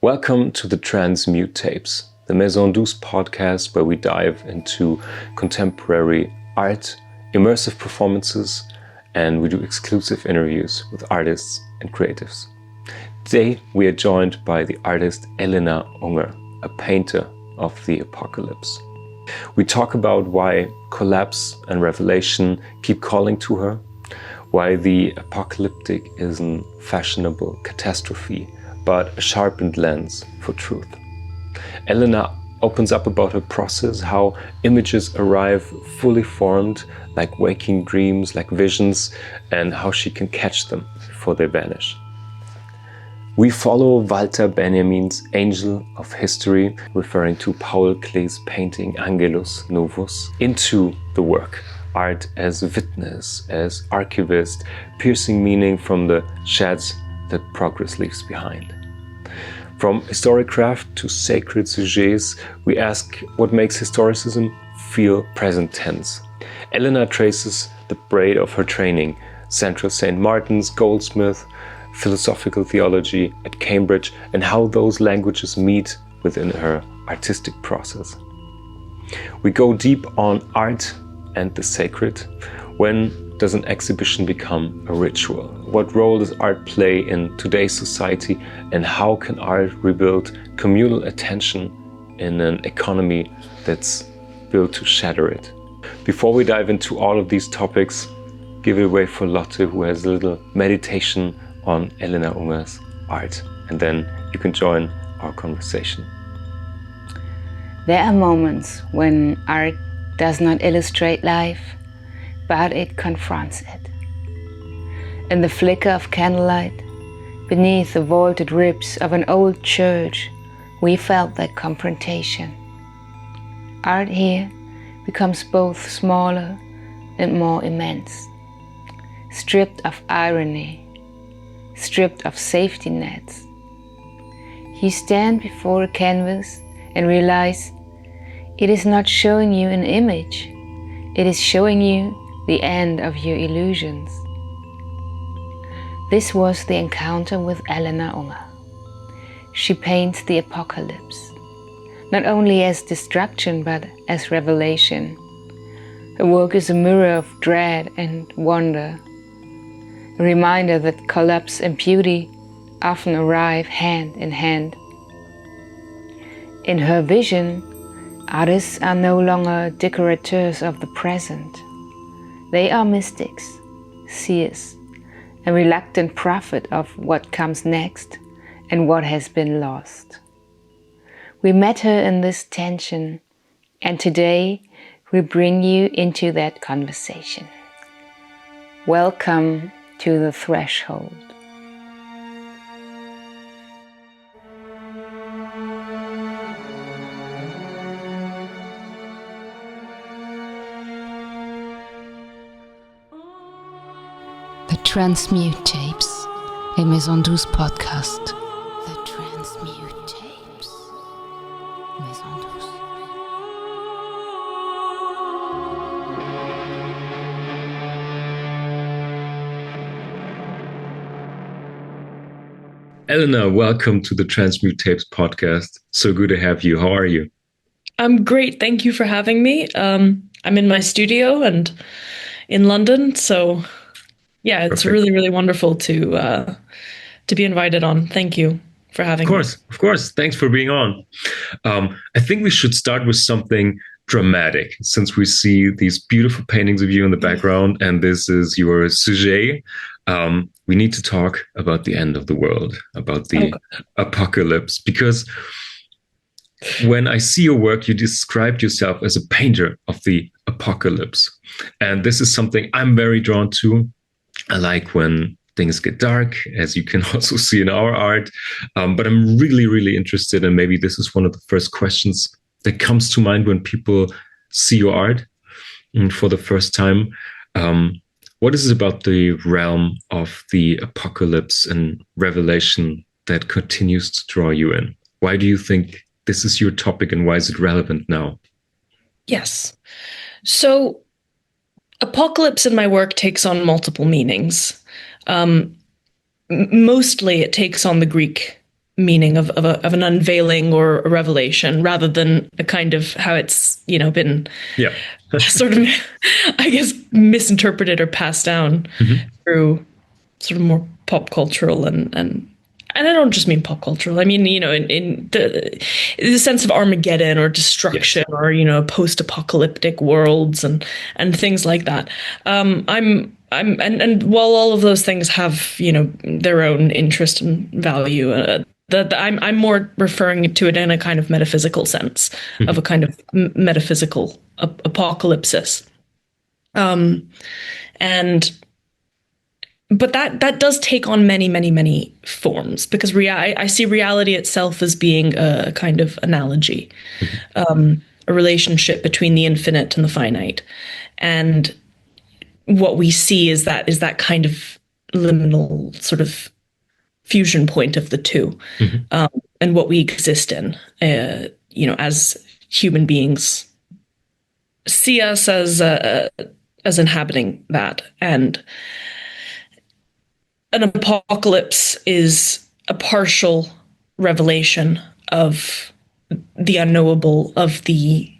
Welcome to the Transmute Tapes, the Maison Douce podcast where we dive into contemporary art, immersive performances, and we do exclusive interviews with artists and creatives. Today we are joined by the artist Elena Unger, a painter of the apocalypse. We talk about why collapse and revelation keep calling to her, why the apocalyptic isn't fashionable catastrophe, but a sharpened lens for truth. Elena opens up about her process, how images arrive fully formed, like waking dreams, like visions, and how she can catch them before they vanish. We follow Walter Benjamin's Angel of History, referring to Paul Klee's painting Angelus, Novus, into the work. Art as witness, as archivist, piercing meaning from the sheds that progress leaves behind. From historic craft to sacred sujets, we ask what makes historicism feel present tense. Elena traces the braid of her training, Central St. Martin's, Goldsmith, philosophical theology at Cambridge, and how those languages meet within her artistic process. We go deep on art and the sacred. When does an exhibition become a ritual? What role does art play in today's society, and how can art rebuild communal attention in an economy that's built to shatter it? Before we dive into all of these topics, give it away for Lotte, who has a little meditation on Elena Unger's art, and then you can join our conversation. There are moments when art does not illustrate life, but it confronts it. In the flicker of candlelight, beneath the vaulted ribs of an old church, we felt that confrontation. Art here becomes both smaller and more immense, stripped of irony, stripped of safety nets. You stand before a canvas and realize it is not showing you an image, it is showing you the end of your illusions. This was the encounter with Elena Unger. She paints the apocalypse, not only as destruction but as revelation. Her work is a mirror of dread and wonder, a reminder that collapse and beauty often arrive hand in hand. In her vision, artists are no longer decorateurs of the present. They are mystics, seers, a reluctant prophet of what comes next and what has been lost. We met her in this tension, and today we bring you into that conversation. Welcome to the threshold. The Transmute Tapes, a Maison Douce podcast. The Transmute Tapes, Maison Douce. Elena, welcome to the Transmute Tapes podcast. So good to have you. How are you? I'm great. Thank you for having me. I'm in my studio and in London, so yeah, it's Perfect. really, really wonderful to be invited on. Thank you for having me. Of course. Thanks for being on. I think we should start with something dramatic, since we see these beautiful paintings of you in the background, and this is your sujet. We need to talk about the end of the world, about the apocalypse, because when I see your work, you described yourself as a painter of the apocalypse. And this is something I'm very drawn to. I like when things get dark, as you can also see in our art. But I'm really, really interested, and maybe this is one of the first questions that comes to mind when people see your art for the first time. What is it about the realm of the apocalypse and revelation that continues to draw you in? Why do you think this is your topic, and why is it relevant now? Yes. So apocalypse in my work takes on multiple meanings. Mostly it takes on the Greek meaning of an unveiling or a revelation, rather than a kind of how it's, you know, been sort of, I guess, misinterpreted or passed down through sort of more pop cultural and I don't just mean pop cultural. I mean, you know, in the sense of Armageddon or destruction, or, you know, post-apocalyptic worlds and things like that. And while all of those things have, you know, their own interest and value, I'm more referring to it in a kind of metaphysical sense, of a kind of metaphysical apocalypsis. But that does take on many, many, many forms, because I see reality itself as being a kind of analogy, a relationship between the infinite and the finite. And what we see is that kind of liminal sort of fusion point of the two, and what we exist in, you know, as human beings see us as inhabiting that. And an apocalypse is a partial revelation of the unknowable, of the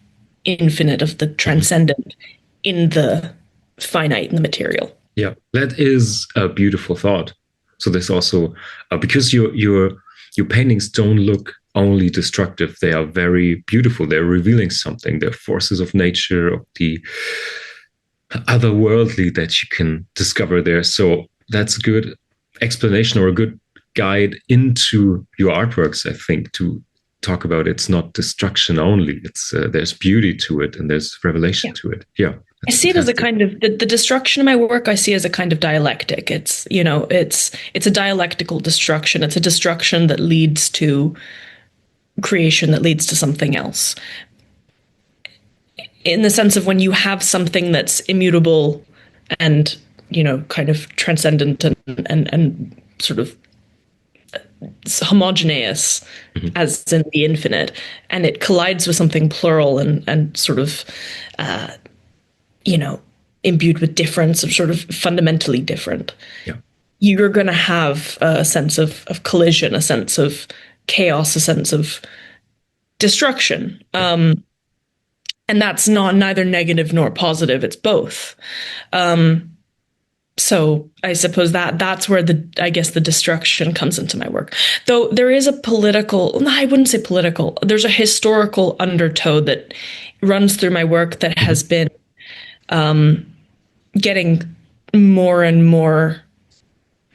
infinite, of the transcendent in the finite, in the material. Yeah, that is a beautiful thought. So there's also, because your paintings don't look only destructive, they are very beautiful. They're revealing something. They're forces of nature, of the otherworldly that you can discover there. So that's a good explanation, or a good guide into your artworks, I think, to talk about it's not destruction only. It's there's beauty to it, and there's revelation to it. Yeah, I see it as a kind of the destruction in my work. I see as a kind of dialectic. It's, you know, it's a dialectical destruction. It's a destruction that leads to creation, that leads to something else. In the sense of when you have something that's immutable and, you know, kind of transcendent and sort of homogeneous, as in the infinite, and it collides with something plural and sort of, you know, imbued with difference, or sort of fundamentally different. Yeah. You're going to have a sense of collision, a sense of chaos, a sense of destruction. And that's neither negative nor positive. It's both. So I suppose that's where I guess the destruction comes into my work. Though there is a I wouldn't say political, there's a historical undertow that runs through my work that has been getting more and more,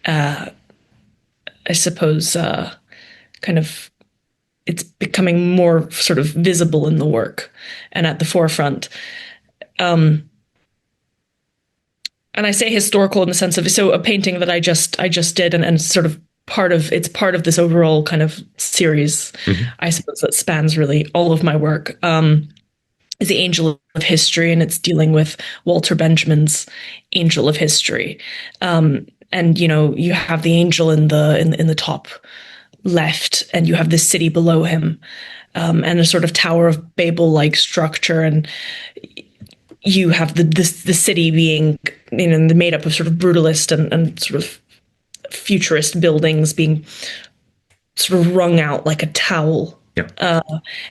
I suppose, kind of, it's becoming more sort of visible in the work and at the forefront. And I say historical in the sense of, so a painting that I just did and sort of it's part of this overall kind of series, I suppose, that spans really all of my work, is the Angel of History, and it's dealing with Walter Benjamin's Angel of History. And, you know, you have the angel in the top left, and you have the city below him, and a sort of Tower of Babel-like structure, and you have the city being, you know, made up of sort of brutalist and sort of futurist buildings being sort of wrung out like a towel. Yeah.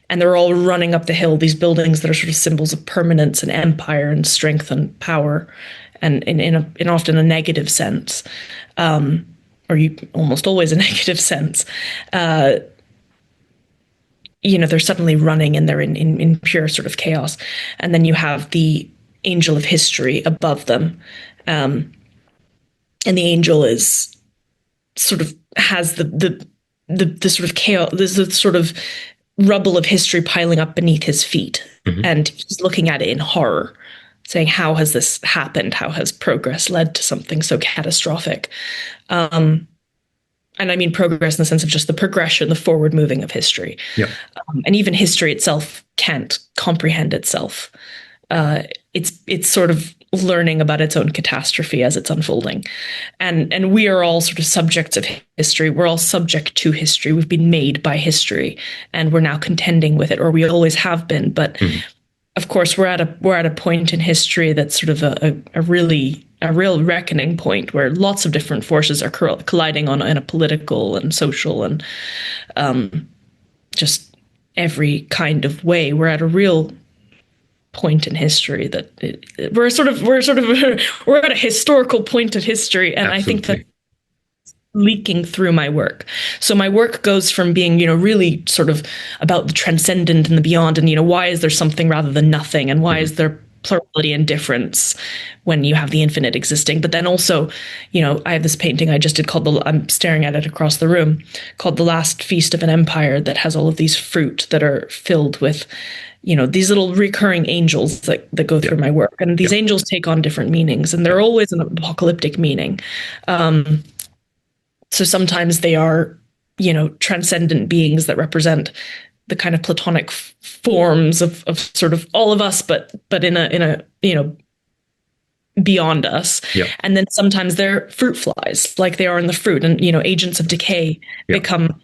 And they're all running up the hill, these buildings that are sort of symbols of permanence and empire and strength and power, and in often a negative sense, or almost always a negative sense. You know, they're suddenly running and they're in pure sort of chaos. And then you have the Angel of History above them. And the angel is sort of has the sort of chaos, the sort of rubble of history piling up beneath his feet. And he's looking at it in horror, saying, how has this happened? How has progress led to something so catastrophic? And I mean progress in the sense of just the progression, the forward moving of history. Yeah. And even history itself can't comprehend itself. It's sort of learning about its own catastrophe as it's unfolding. And we are all sort of subjects of history. We're all subject to history. We've been made by history, and we're now contending with it, or we always have been. But of course, we're at a point in history that's sort of a really a real reckoning point where lots of different forces are colliding in a political and social and just every kind of way. We're at a real point in history that we're at a historical point of history, and Absolutely. I think that leaking through my work. So my work goes from being, really sort of about the transcendent and the beyond, and why is there something rather than nothing, and why is there plurality and difference when you have the infinite existing. But then also, I have this painting I just did called I'm staring at it across the room, called The Last Feast of an Empire, that has all of these fruit that are filled with these little recurring angels that go through my work. And these angels take on different meanings, and they're always an apocalyptic meaning. So sometimes they are, transcendent beings that represent the kind of Platonic forms of sort of all of us, but in a beyond us. Yep. And then sometimes they're fruit flies, like they are in the fruit, and agents of decay become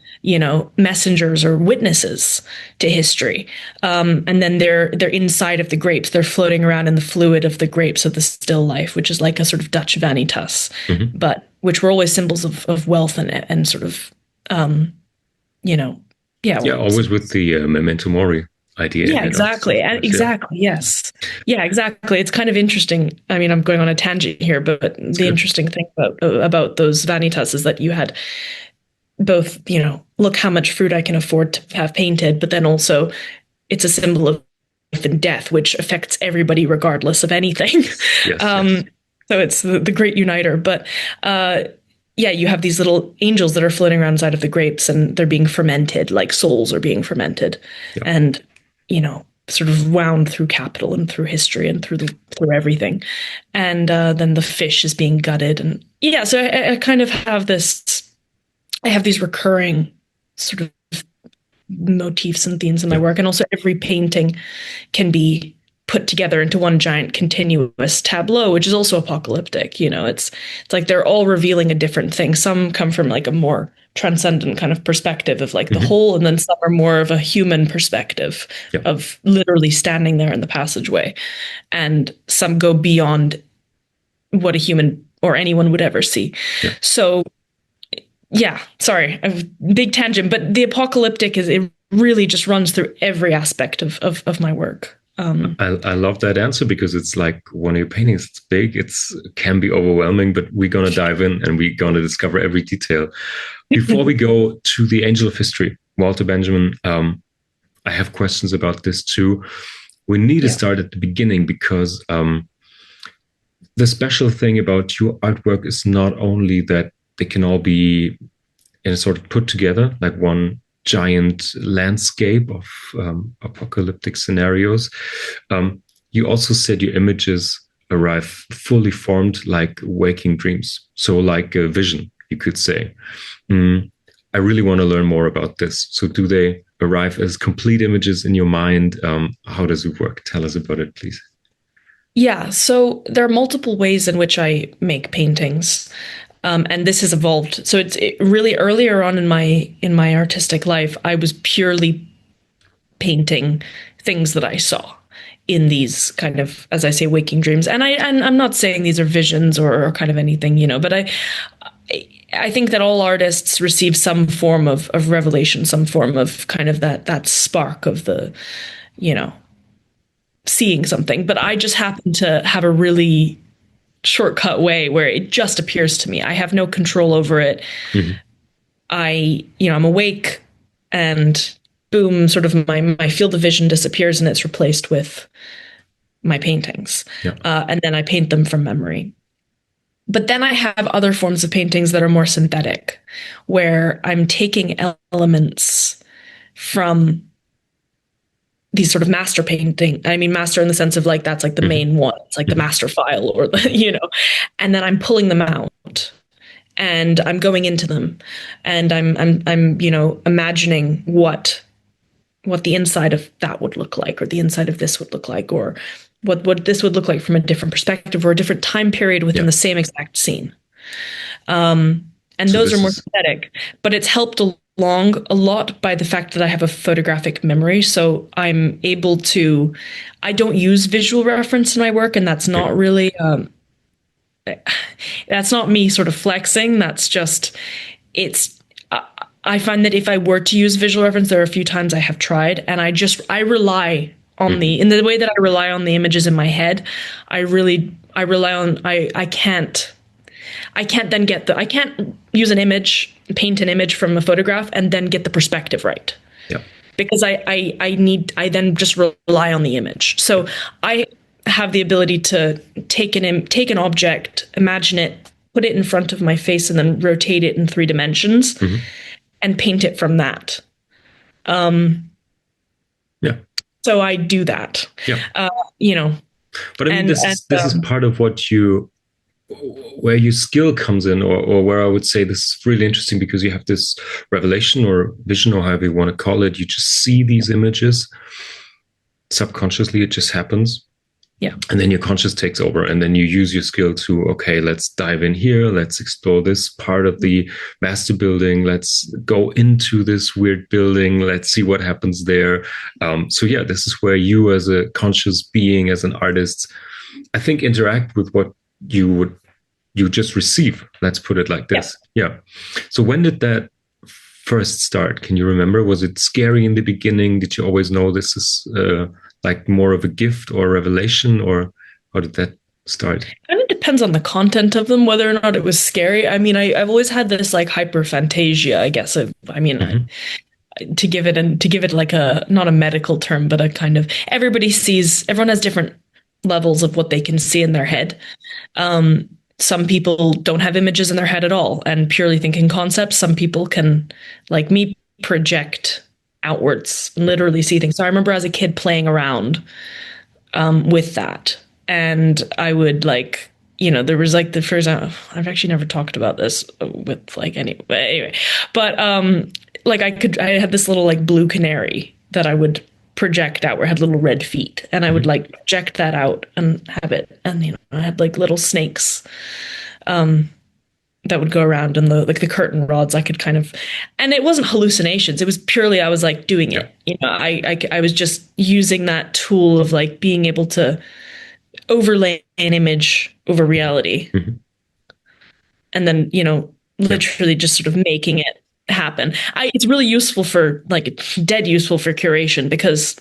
messengers or witnesses to history. And then they're inside of the grapes. They're floating around in the fluid of the grapes of the still life, which is like a sort of Dutch vanitas, but which were always symbols of wealth and sort of always with the memento mori idea. Yeah, exactly. Exactly. Yes. Yeah, exactly. It's kind of interesting. I mean, I'm going on a tangent here, but the interesting thing about those vanitas is that you had both, look how much fruit I can afford to have painted, but then also it's a symbol of life and death, which affects everybody regardless of anything. Yes. So it's the great uniter. But you have these little angels that are floating around inside of the grapes, and they're being fermented, like souls are being fermented, and sort of wound through capital and through history and through everything. And then the fish is being gutted, and so I kind of have this. I have these recurring sort of motifs and themes in my work, and also every painting can be put together into one giant continuous tableau, which is also apocalyptic. It's like they're all revealing a different thing. Some come from like a more transcendent kind of perspective of like the whole, and then some are more of a human perspective of literally standing there in the passageway, and some go beyond what a human or anyone would ever see. So sorry, a big tangent, but the apocalyptic it really just runs through every aspect of my work. I love that answer, because it's like one of your paintings, it's big, it can be overwhelming, but we're going to dive in and we're going to discover every detail. Before we go to the angel of history, Walter Benjamin, I have questions about this too. We need to start at the beginning, because the special thing about your artwork is not only that they can all be in a sort of put together, like one giant landscape of apocalyptic scenarios. You also said your images arrive fully formed like waking dreams. So like a vision, you could say. I really want to learn more about this. So do they arrive as complete images in your mind? How does it work? Tell us about it, please. Yeah, so there are multiple ways in which I make paintings. And this has evolved. So it's really earlier on in my artistic life, I was purely painting things that I saw in these kind of, as I say, waking dreams. And I'm not saying these are visions or kind of anything, but I think that all artists receive some form of revelation, some form of kind of that spark of the, seeing something. But I just happen to have a really shortcut way where it just appears to me. I have no control over it. I'm awake, and boom, sort of my field of vision disappears, and it's replaced with my paintings. And then I paint them from memory. But then I have other forms of paintings that are more synthetic, where I'm taking elements from these sort of master painting. I mean, master in the sense of like, that's like the main one. It's like the master file, or, and then I'm pulling them out and I'm going into them, and I'm imagining what the inside of that would look like, or the inside of this would look like, or what this would look like from a different perspective or a different time period within the same exact scene. And so those are more synthetic, but it's helped along a lot by the fact that I have a photographic memory. So I'm able to, I don't use visual reference in my work, and that's not really, that's not me sort of flexing. That's just, I find that if I were to use visual reference, there are a few times I have tried, and I rely on in the way that I rely on the images in my head. I rely on, I can't then I can't use an image, paint an image from a photograph and then get the perspective right. Yeah. Because I then just rely on the image. So I have the ability to take an object, imagine it, put it in front of my face, and then rotate it in 3 dimensions and paint it from that. Yeah. So I do that. Yeah. You know. But I mean, this is part of where your skill comes in, or where I would say this is really interesting, because you have this revelation or vision, or however you want to call it. You just see these images subconsciously. It just happens. Yeah. And then your conscious takes over, and then you use your skill to, okay, let's dive in here. Let's explore this part of the master building. Let's go into this weird building. Let's see what happens there. So yeah, this is where you as a conscious being, as an artist, I think interact with what you just receive. Let's put it like this. Yeah. So when did that first start? Can you remember? Was it scary in the beginning? Did you always know this is like more of a gift or revelation, or how did that start? And it depends on the content of them, whether or not it was scary. I mean, I've always had this like hyperphantasia, I guess. I mean, to give it like a, not a medical term, but a kind of, everyone has different levels of what they can see in their head. Some people don't have images in their head at all and purely think in concepts. Some people can, like me, project outwards, literally see things. So I remember as a kid playing around with that, and I would like, you know, there was like the first, I've actually never talked about this with like anyway, but like I had this little like blue canary that I would project out, where it had little red feet, and I would like project that out and have it, and you know, I had like little snakes that would go around, and the curtain rods I could kind of, and it wasn't hallucinations, it was purely I was like doing it, you know, I was just using that tool of like being able to overlay an image over reality, and then, you know, literally just sort of making it happen. It's really useful for like dead useful for curation, because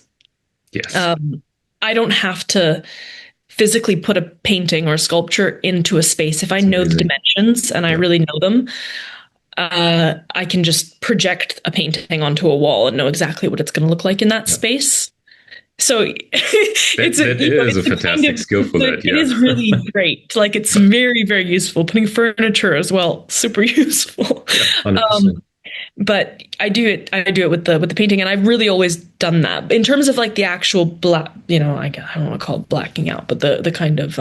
I don't have to physically put a painting or a sculpture into a space. If I know the dimensions and I really know them, I can just project a painting onto a wall and know exactly what it's going to look like in that space. So it's a fantastic skill for that. It is really great. Like it's very, very useful. Putting furniture as well, super useful. But I do it with the painting, and I've really always done that. In terms of like the actual black, you know, I don't want to call it blacking out, but the kind of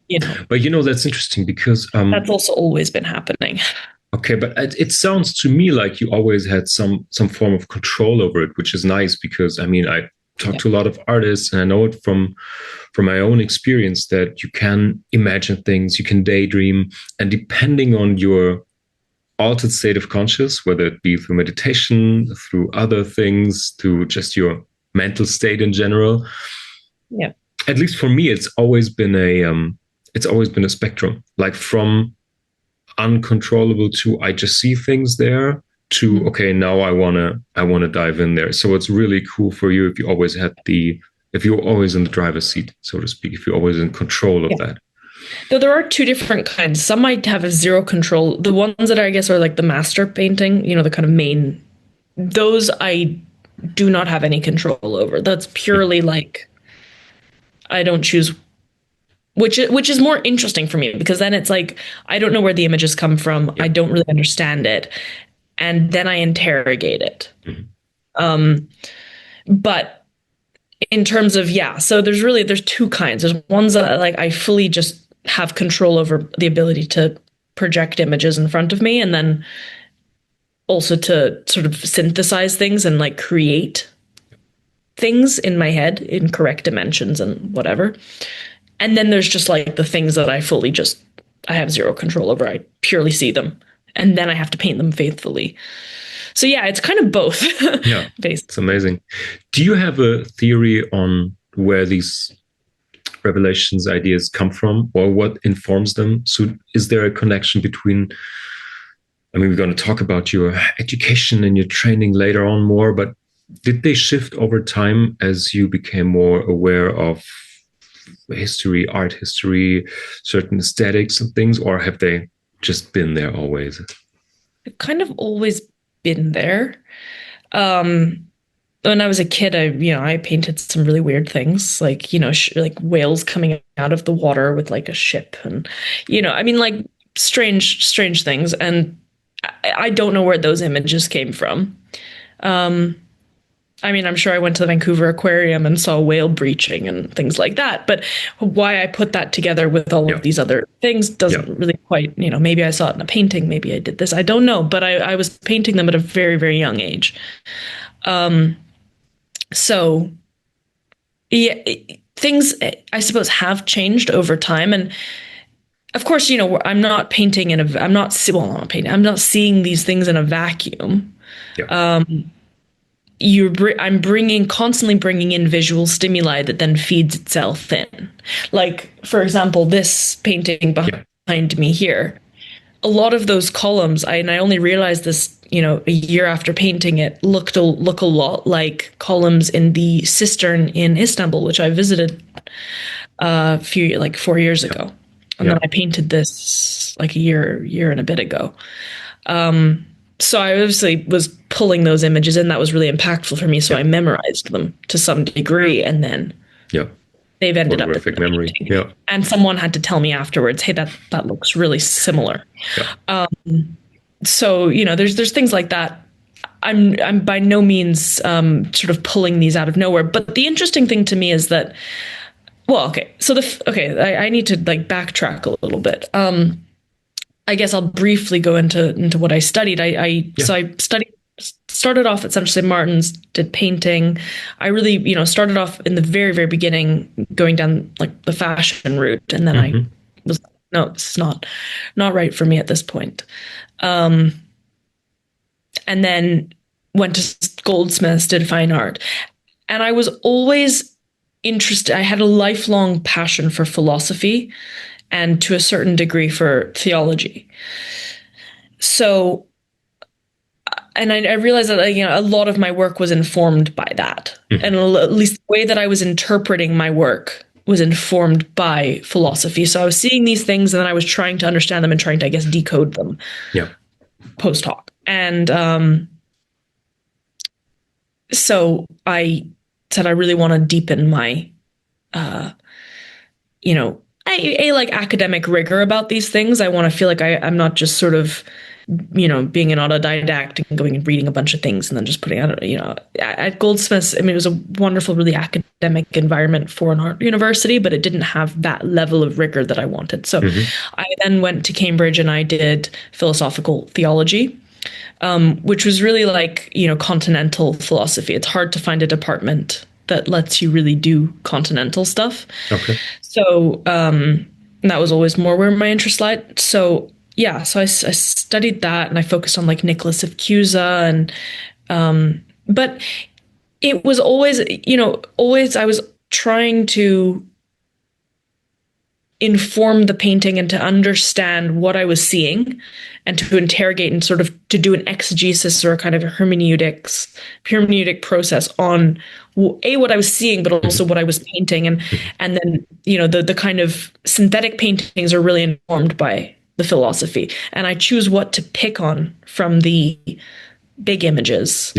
you know. But you know, that's interesting, because that's also always been happening. Okay, but it sounds to me like you always had some form of control over it, which is nice, because I mean, I talk to a lot of artists, and I know it from my own experience that you can imagine things, you can daydream, and depending on your altered state of conscious, whether it be through meditation, through other things, through just your mental state in general. Yeah. At least for me, it's always been a spectrum, like from uncontrollable to I just see things there to okay, now I wanna dive in there. So it's really cool for you if you always if you're always in the driver's seat, so to speak, if you're always in control of that. Though there are 2 different kinds. Some might have a zero control. The ones that I guess are like the master painting, you know, the kind of main, those I do not have any control over. That's purely like, I don't choose, which is more interesting for me, because then it's like, I don't know where the images come from. I don't really understand it. And then I interrogate it. But in terms of, so there's 2 kinds. There's ones that like I fully just have control over the ability to project images in front of me, and then also to sort of synthesize things and like create things in my head in correct dimensions and whatever. And then there's just like the things that I have zero control over. I purely see them, and then I have to paint them faithfully. So yeah, it's kind of both. Yeah, it's amazing. Do you have a theory on where these revelations, ideas come from, or what informs them? So is there a connection between, I mean, we're going to talk about your education and your training later on more, but did they shift over time as you became more aware of history, art history, certain aesthetics and things, or have they just been there always? I've kind of always been there. When I was a kid, I painted some really weird things, like, like whales coming out of the water with like a ship, and, like strange things. And I don't know where those images came from. I'm sure I went to the Vancouver Aquarium and saw whale breaching and things like that. But why I put that together with all of these other things doesn't really quite, maybe I saw it in a painting, maybe I did this, I don't know. But I was painting them at a very, very young age. So, yeah, things, I suppose, have changed over time. And of course, I'm not painting I'm not seeing these things in a vacuum. Yeah. I'm constantly bringing in visual stimuli that then feeds itself in. Like, for example, this painting behind me here, a lot of those columns, I only realized this, a year after painting it, look a lot like columns in the cistern in Istanbul, which I visited 4 years ago. And then I painted this like a year and a bit ago. So I obviously was pulling those images in. That was really impactful for me. So I memorized them to some degree, and then they've ended up in memory. Yeah. And someone had to tell me afterwards, hey, that looks really similar. Yeah. So, there's things like that. I'm by no means sort of pulling these out of nowhere. But the interesting thing to me is that, I need to like backtrack a little bit. I guess I'll briefly go into what I studied. So I started off at Central St. Martin's, did painting. I really, started off in the very, very beginning, going down like the fashion route. And then I was, no, this is not right for me at this point. And then went to Goldsmiths, did fine art. And I was always interested. I had a lifelong passion for philosophy and to a certain degree for theology. So, and I realized that, a lot of my work was informed by that. And at least the way that I was interpreting my work was informed by philosophy. So I was seeing these things and then I was trying to understand them and trying to, I guess, decode them post hoc. And so I said, I really want to deepen my, like academic rigor about these things. I want to feel like I'm not just sort of, being an autodidact and going and reading a bunch of things and then just putting out, at Goldsmiths, it was a wonderful, really academic environment for an art university, but it didn't have that level of rigor that I wanted. So I then went to Cambridge and I did philosophical theology, which was really like, continental philosophy. It's hard to find a department that lets you really do continental stuff. Okay. So that was always more where my interest lied. So so I studied that and I focused on like Nicholas of Cusa and but it was always, I was trying to inform the painting and to understand what I was seeing and to interrogate and sort of to do an exegesis or a kind of a hermeneutic process on what I was seeing, but also what I was painting. And then, the kind of synthetic paintings are really informed by the philosophy. And I choose what to pick on from the big images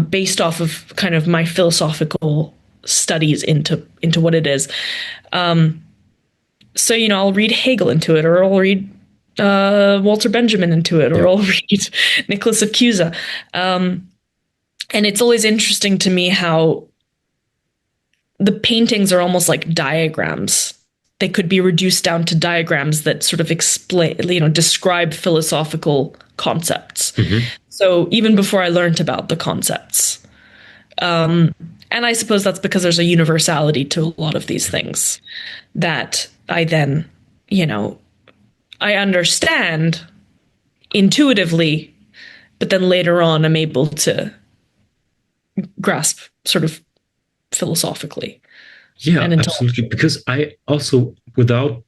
based off of kind of my philosophical studies into what it is. So, I'll read Hegel into it, or I'll read Walter Benjamin into it, or I'll read Nicholas of Cusa. And it's always interesting to me how the paintings are almost like diagrams. They could be reduced down to diagrams that sort of explain, describe philosophical concepts. So even before I learned about the concepts. And I suppose that's because there's a universality to a lot of these things that I then, I understand intuitively, but then later on I'm able to grasp sort of philosophically. Yeah, and absolutely. intellectual. Because I also, without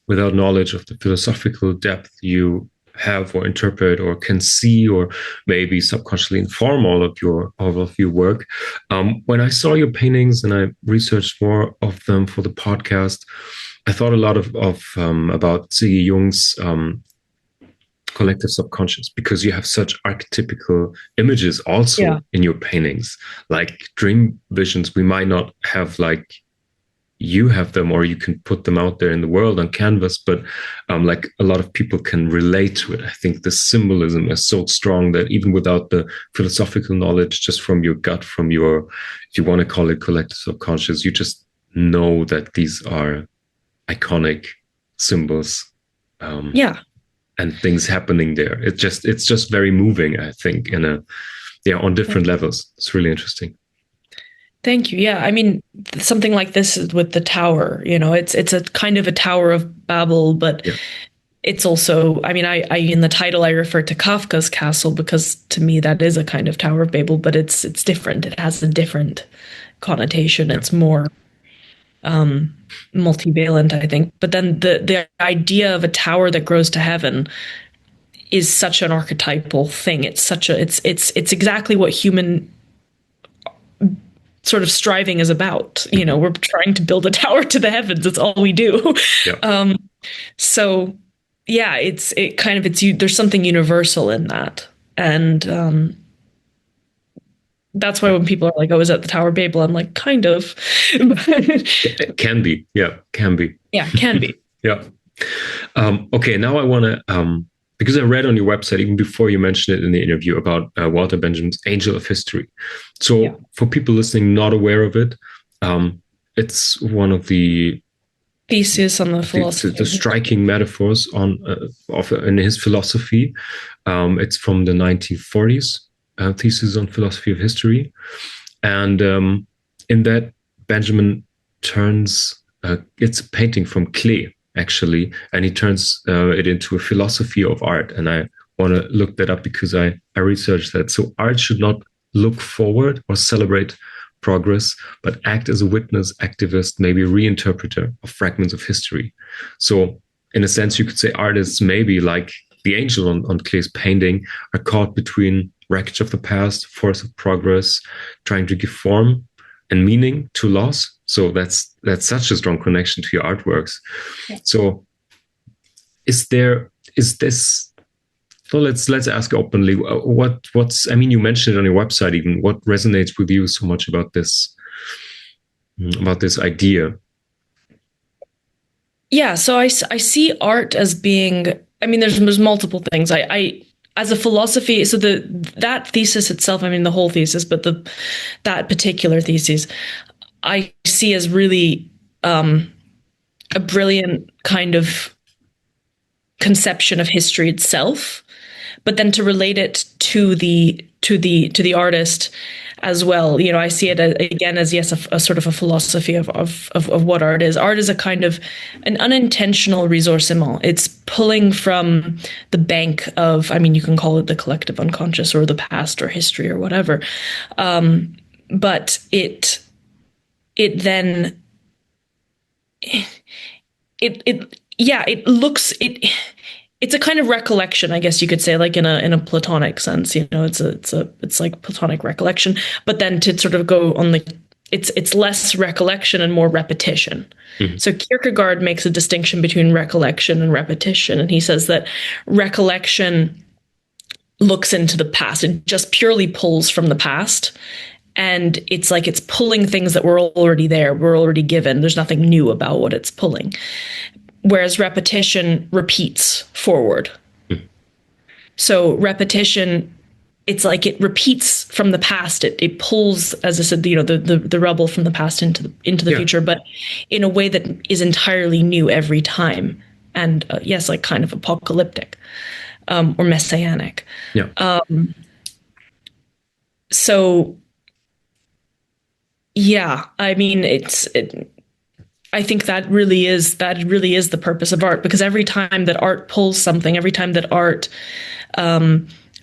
knowledge of the philosophical depth you have or interpret or can see or maybe subconsciously inform all of your work. When I saw your paintings and I researched more of them for the podcast, I thought a lot of about C.G. Jung's collective subconscious, because you have such archetypical images also Yeah. in your paintings, like dream visions. We might not have like you have them, or you can put them out there in the world on canvas, but like a lot of people can relate to it. I think the symbolism is so strong that even without the philosophical knowledge, just from your gut, from your, if you want to call it collective subconscious, you just know that these are iconic symbols. Yeah. And things happening there. It's just very moving, I think, on different levels. It's really interesting. Thank you. Yeah, I mean, something like this is with the tower. It's a kind of a Tower of Babel, but it's also. I mean, I in the title I refer to Kafka's castle because to me that is a kind of Tower of Babel, but it's different. It has a different connotation. It's more multivalent, I think. But then the idea of a tower that grows to heaven is such an archetypal thing. It's exactly what human sort of striving is about. We're trying to build a tower to the heavens. It's all we do. Yeah. So yeah, there's something universal in that. And that's why when people are like, "Oh, is that the Tower of Babel?" I'm like, kind of. It can be. Yeah, can be. Yeah, can be. Yeah. Okay, now I want to, because I read on your website, even before you mentioned it in the interview, about Walter Benjamin's Angel of History. So for people listening not aware of it, it's one of the thesis on the philosophy. The striking metaphors in his philosophy. It's from the 1940s, thesis on philosophy of history. And in that, Benjamin turns, it's a painting from Klee, actually, and he turns it into a philosophy of art. And I want to look that up because I researched that. So art should not look forward or celebrate progress, but act as a witness, activist, maybe reinterpreter of fragments of history. So in a sense, you could say artists, maybe like the angel on Klee's painting, are caught between wreckage of the past, force of progress, trying to give form and meaning to loss. So that's such a strong connection to your artworks. Yeah. So is this, so let's ask openly, what's, I mean, you mentioned it on your website even, what resonates with you so much about this idea? Yeah, so I see art as being, I mean, there's multiple things. I as a philosophy, so that thesis itself, I mean, the whole thesis, but that particular thesis, I see as really a brilliant kind of conception of history itself, but then to relate it to the artist as well. I see it again as, yes, a sort of a philosophy of what art is. Art is a kind of an unintentional ressourcement. It's pulling from the bank of, I mean, you can call it the collective unconscious or the past or history or whatever. But it then it's a kind of recollection, I guess you could say, like in a Platonic sense. It's like Platonic recollection, but then to sort of go on it's less recollection and more repetition. Mm-hmm. So Kierkegaard makes a distinction between recollection and repetition, and he says that recollection looks into the past. It just purely pulls from the past. And it's like it's pulling things that were already there, were already given. There's nothing new about what it's pulling. Whereas repetition repeats forward. Mm. So repetition, it's like it repeats from the past. It pulls, as I said, the rubble from the past into the future, but in a way that is entirely new every time. And yes, like kind of apocalyptic or messianic. Yeah. So. Yeah, I mean, I think that really is the purpose of art, because every time that art pulls something, every time that art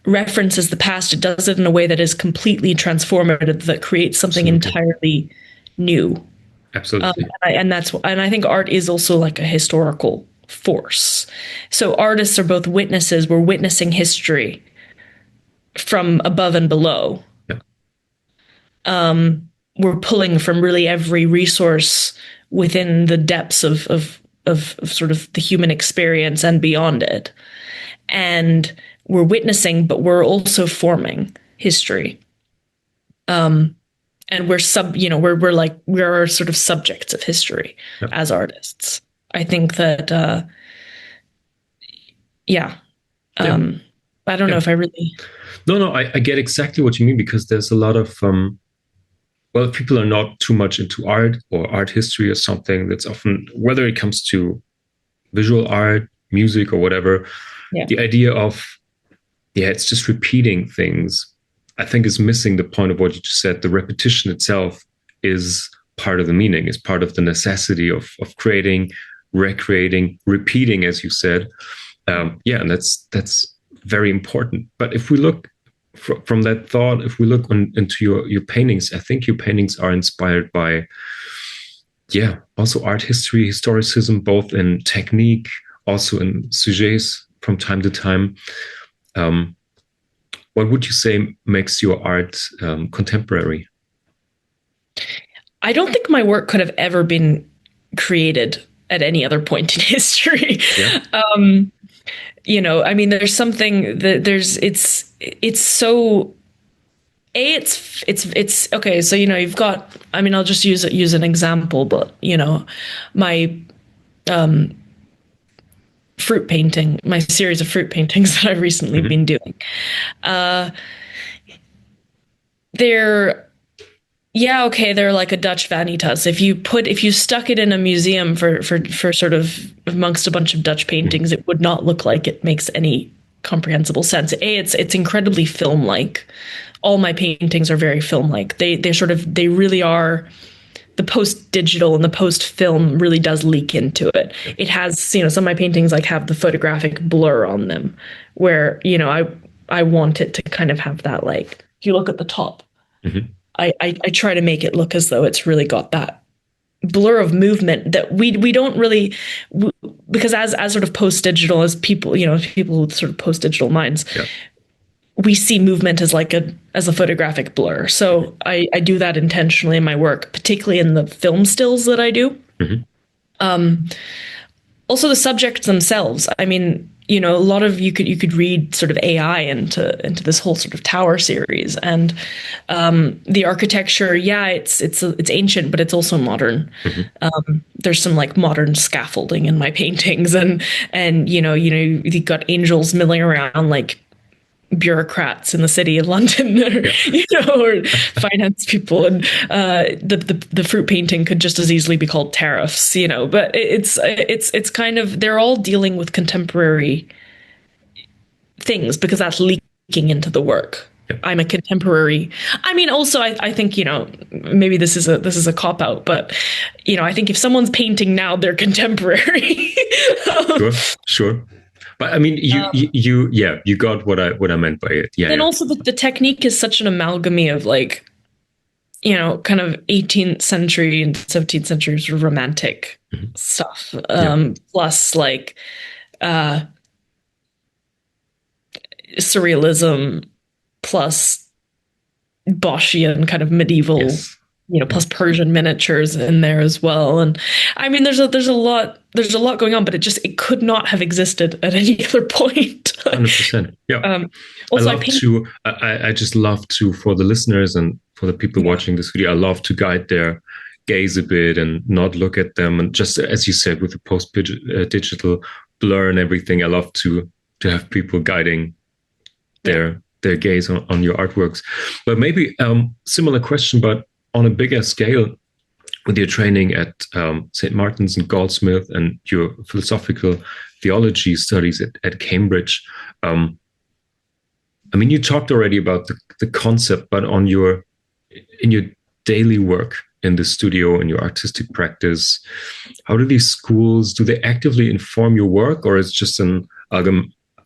references the past, it does it in a way that is completely transformative, that creates something entirely new. Absolutely. And I think art is also like a historical force. So artists are both witnesses. We're witnessing history from above and below. Yeah. We're pulling from really every resource within the depths of sort of the human experience and beyond it. And we're witnessing, but we're also forming history. And we're we're sort of subjects of history as artists. I think that, I don't know if I really. No, I get exactly what you mean, because there's a lot of, if people are not too much into art or art history or something, that's often, whether it comes to visual art, music, or whatever, the idea of, it's just repeating things, I think is missing the point of what you just said. The repetition itself is part of the meaning, is part of the necessity of creating, recreating, repeating, as you said. And that's very important. But if we look from that thought, if we look into your paintings, I think your paintings are inspired by, also art history, historicism, both in technique, also in sujets from time to time. What would you say makes your art contemporary? I don't think my work could have ever been created at any other point in history. Yeah. I mean, there's something that it's so, it's okay. So, you've got, I mean, I'll just use an example, but, my, fruit painting, my series of fruit paintings that I've recently been doing, they're like a Dutch vanitas. If you stuck it in a museum for sort of amongst a bunch of Dutch paintings, it would not look like it makes any comprehensible sense. It's incredibly film-like. All my paintings are very film-like. They really are. The post-digital and the post-film really does leak into it. It has, some of my paintings like have the photographic blur on them, where I want it to kind of have that, like, if you look at the top. I try to make it look as though it's really got that blur of movement that we don't really, because as sort of post-digital, as people, people with sort of post-digital minds, we see movement as a photographic blur. So I do that intentionally in my work, particularly in the film stills that I do. Also the subjects themselves. I mean, a lot of you could read sort of AI into this whole sort of tower series, and the architecture. Yeah, it's ancient, but it's also modern. There's some like modern scaffolding in my paintings, and you've got angels milling around like bureaucrats in the city of London, or finance people, and the fruit painting could just as easily be called tariffs, but it's kind of, they're all dealing with contemporary things because that's leaking into the work. I'm a contemporary. I mean, also, I think, maybe this is a cop out, but, I think if someone's painting now, they're contemporary. Sure. But I mean, you got what I meant by it. Yeah. And also the technique is such an amalgamy of like, kind of 18th century and 17th century sort of romantic stuff, plus like surrealism, plus Boschian kind of medieval. Yes. Plus Persian miniatures in there as well. And I mean, there's a lot going on, but it could not have existed at any other point. 100%. Yeah. Also, I just love to, for the listeners and for the people watching this video, I love to guide their gaze a bit and not look at them. And just as you said, with the post-digital blur and everything, I love to have people guiding their gaze on your artworks. But maybe similar question, but on a bigger scale, with your training at St. Martin's and Goldsmith and your philosophical theology studies at Cambridge, I mean, you talked already about the concept, but in your daily work in the studio, in your artistic practice, how do these schools, do they actively inform your work, or is it just an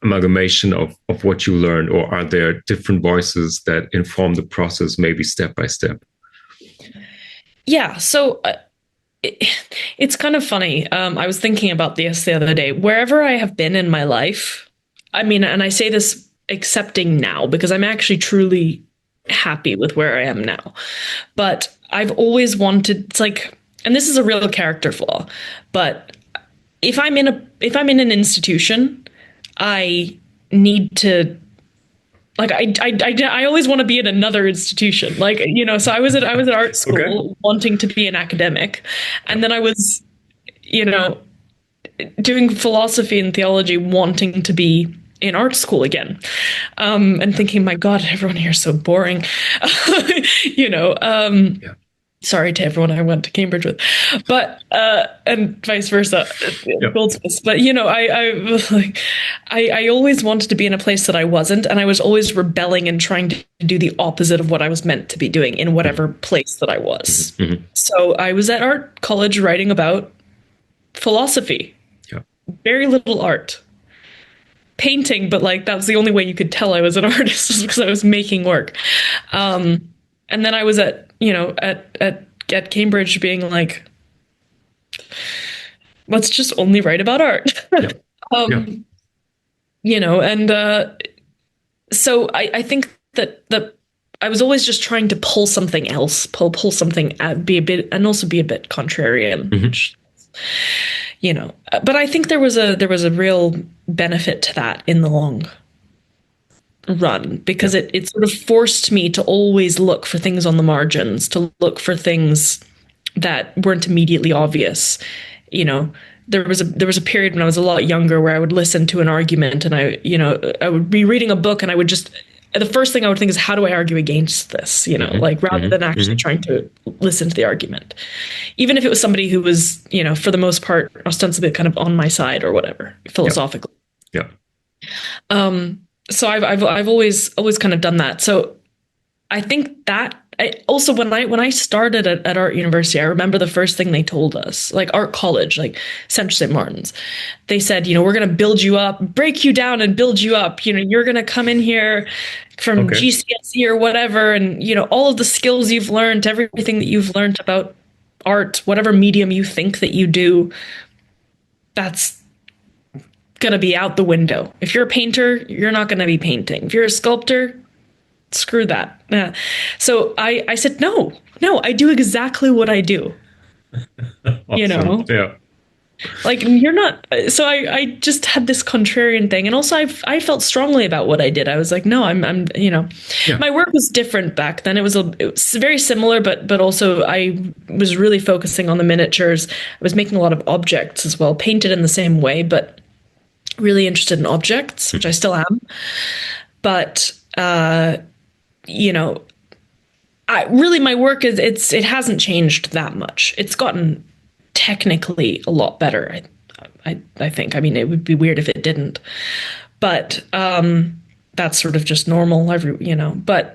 amalgamation of what you learned, or are there different voices that inform the process, maybe step by step? Yeah. So it's kind of funny. I was thinking about this the other day. Wherever I have been in my life, I mean, and I say this accepting now because I'm actually truly happy with where I am now. But I've always wanted, it's like, and this is a real character flaw, but if I'm in an institution, I need to, like, I always want to be in another institution. Like, you know, so I was at art school Okay. wanting to be an academic. And then I was, you know, doing philosophy and theology wanting to be in art school again. And thinking, my God, everyone here is so boring. You know, Yeah. sorry to everyone I went to Cambridge with, but and vice versa, Goldsmiths. But you know, I was like, I always wanted to be in a place that I wasn't, and I was always rebelling and trying to do the opposite of what I was meant to be doing in whatever place that I was. So I was at art college writing about philosophy, very little art. Painting, but like that was the only way you could tell I was an artist was because I was making work. And then I was at, you know, at Cambridge being like, let's just only write about art. You know, and so I think that I was always just trying to pull something else, pull something, be a bit, and also be a bit contrarian, which, you know, but I think there was a real benefit to that in the long run because it sort of forced me to always look for things on the margins, to look for things that weren't immediately obvious. You know, there was a period when I was a lot younger where I would listen to an argument and I would be reading a book and I would just, the first thing I would think is, how do I argue against this? You know, like rather than actually trying to listen to the argument, even if it was somebody who was, you know, for the most part, ostensibly kind of on my side or whatever, philosophically. So I've always kind of done that. So I think that also when I started at Art University, I remember the first thing they told us, like Art College, like Central St. Martin's, they said, you know, we're going to build you up, break you down and build you up. You know, you're going to come in here from GCSE or whatever. And, you know, all of the skills you've learned, everything that you've learned about art, whatever medium you think that you do, that's going to be out the window. If you're a painter, you're not going to be painting. If you're a sculptor, screw that. Yeah. So I said, no, I do exactly what I do. Awesome. You know? Yeah. Like you're not, so I just had this contrarian thing. And also I felt strongly about what I did. I was like, no, I'm you know, my work was different back then. It was very similar, but also I was really focusing on the miniatures. I was making a lot of objects as well, painted in the same way, but really interested in objects, which I still am. But, you know, my work is, it hasn't changed that much. It's gotten technically a lot better. I think, I mean, it would be weird if it didn't, but, that's sort of just normal you know, but,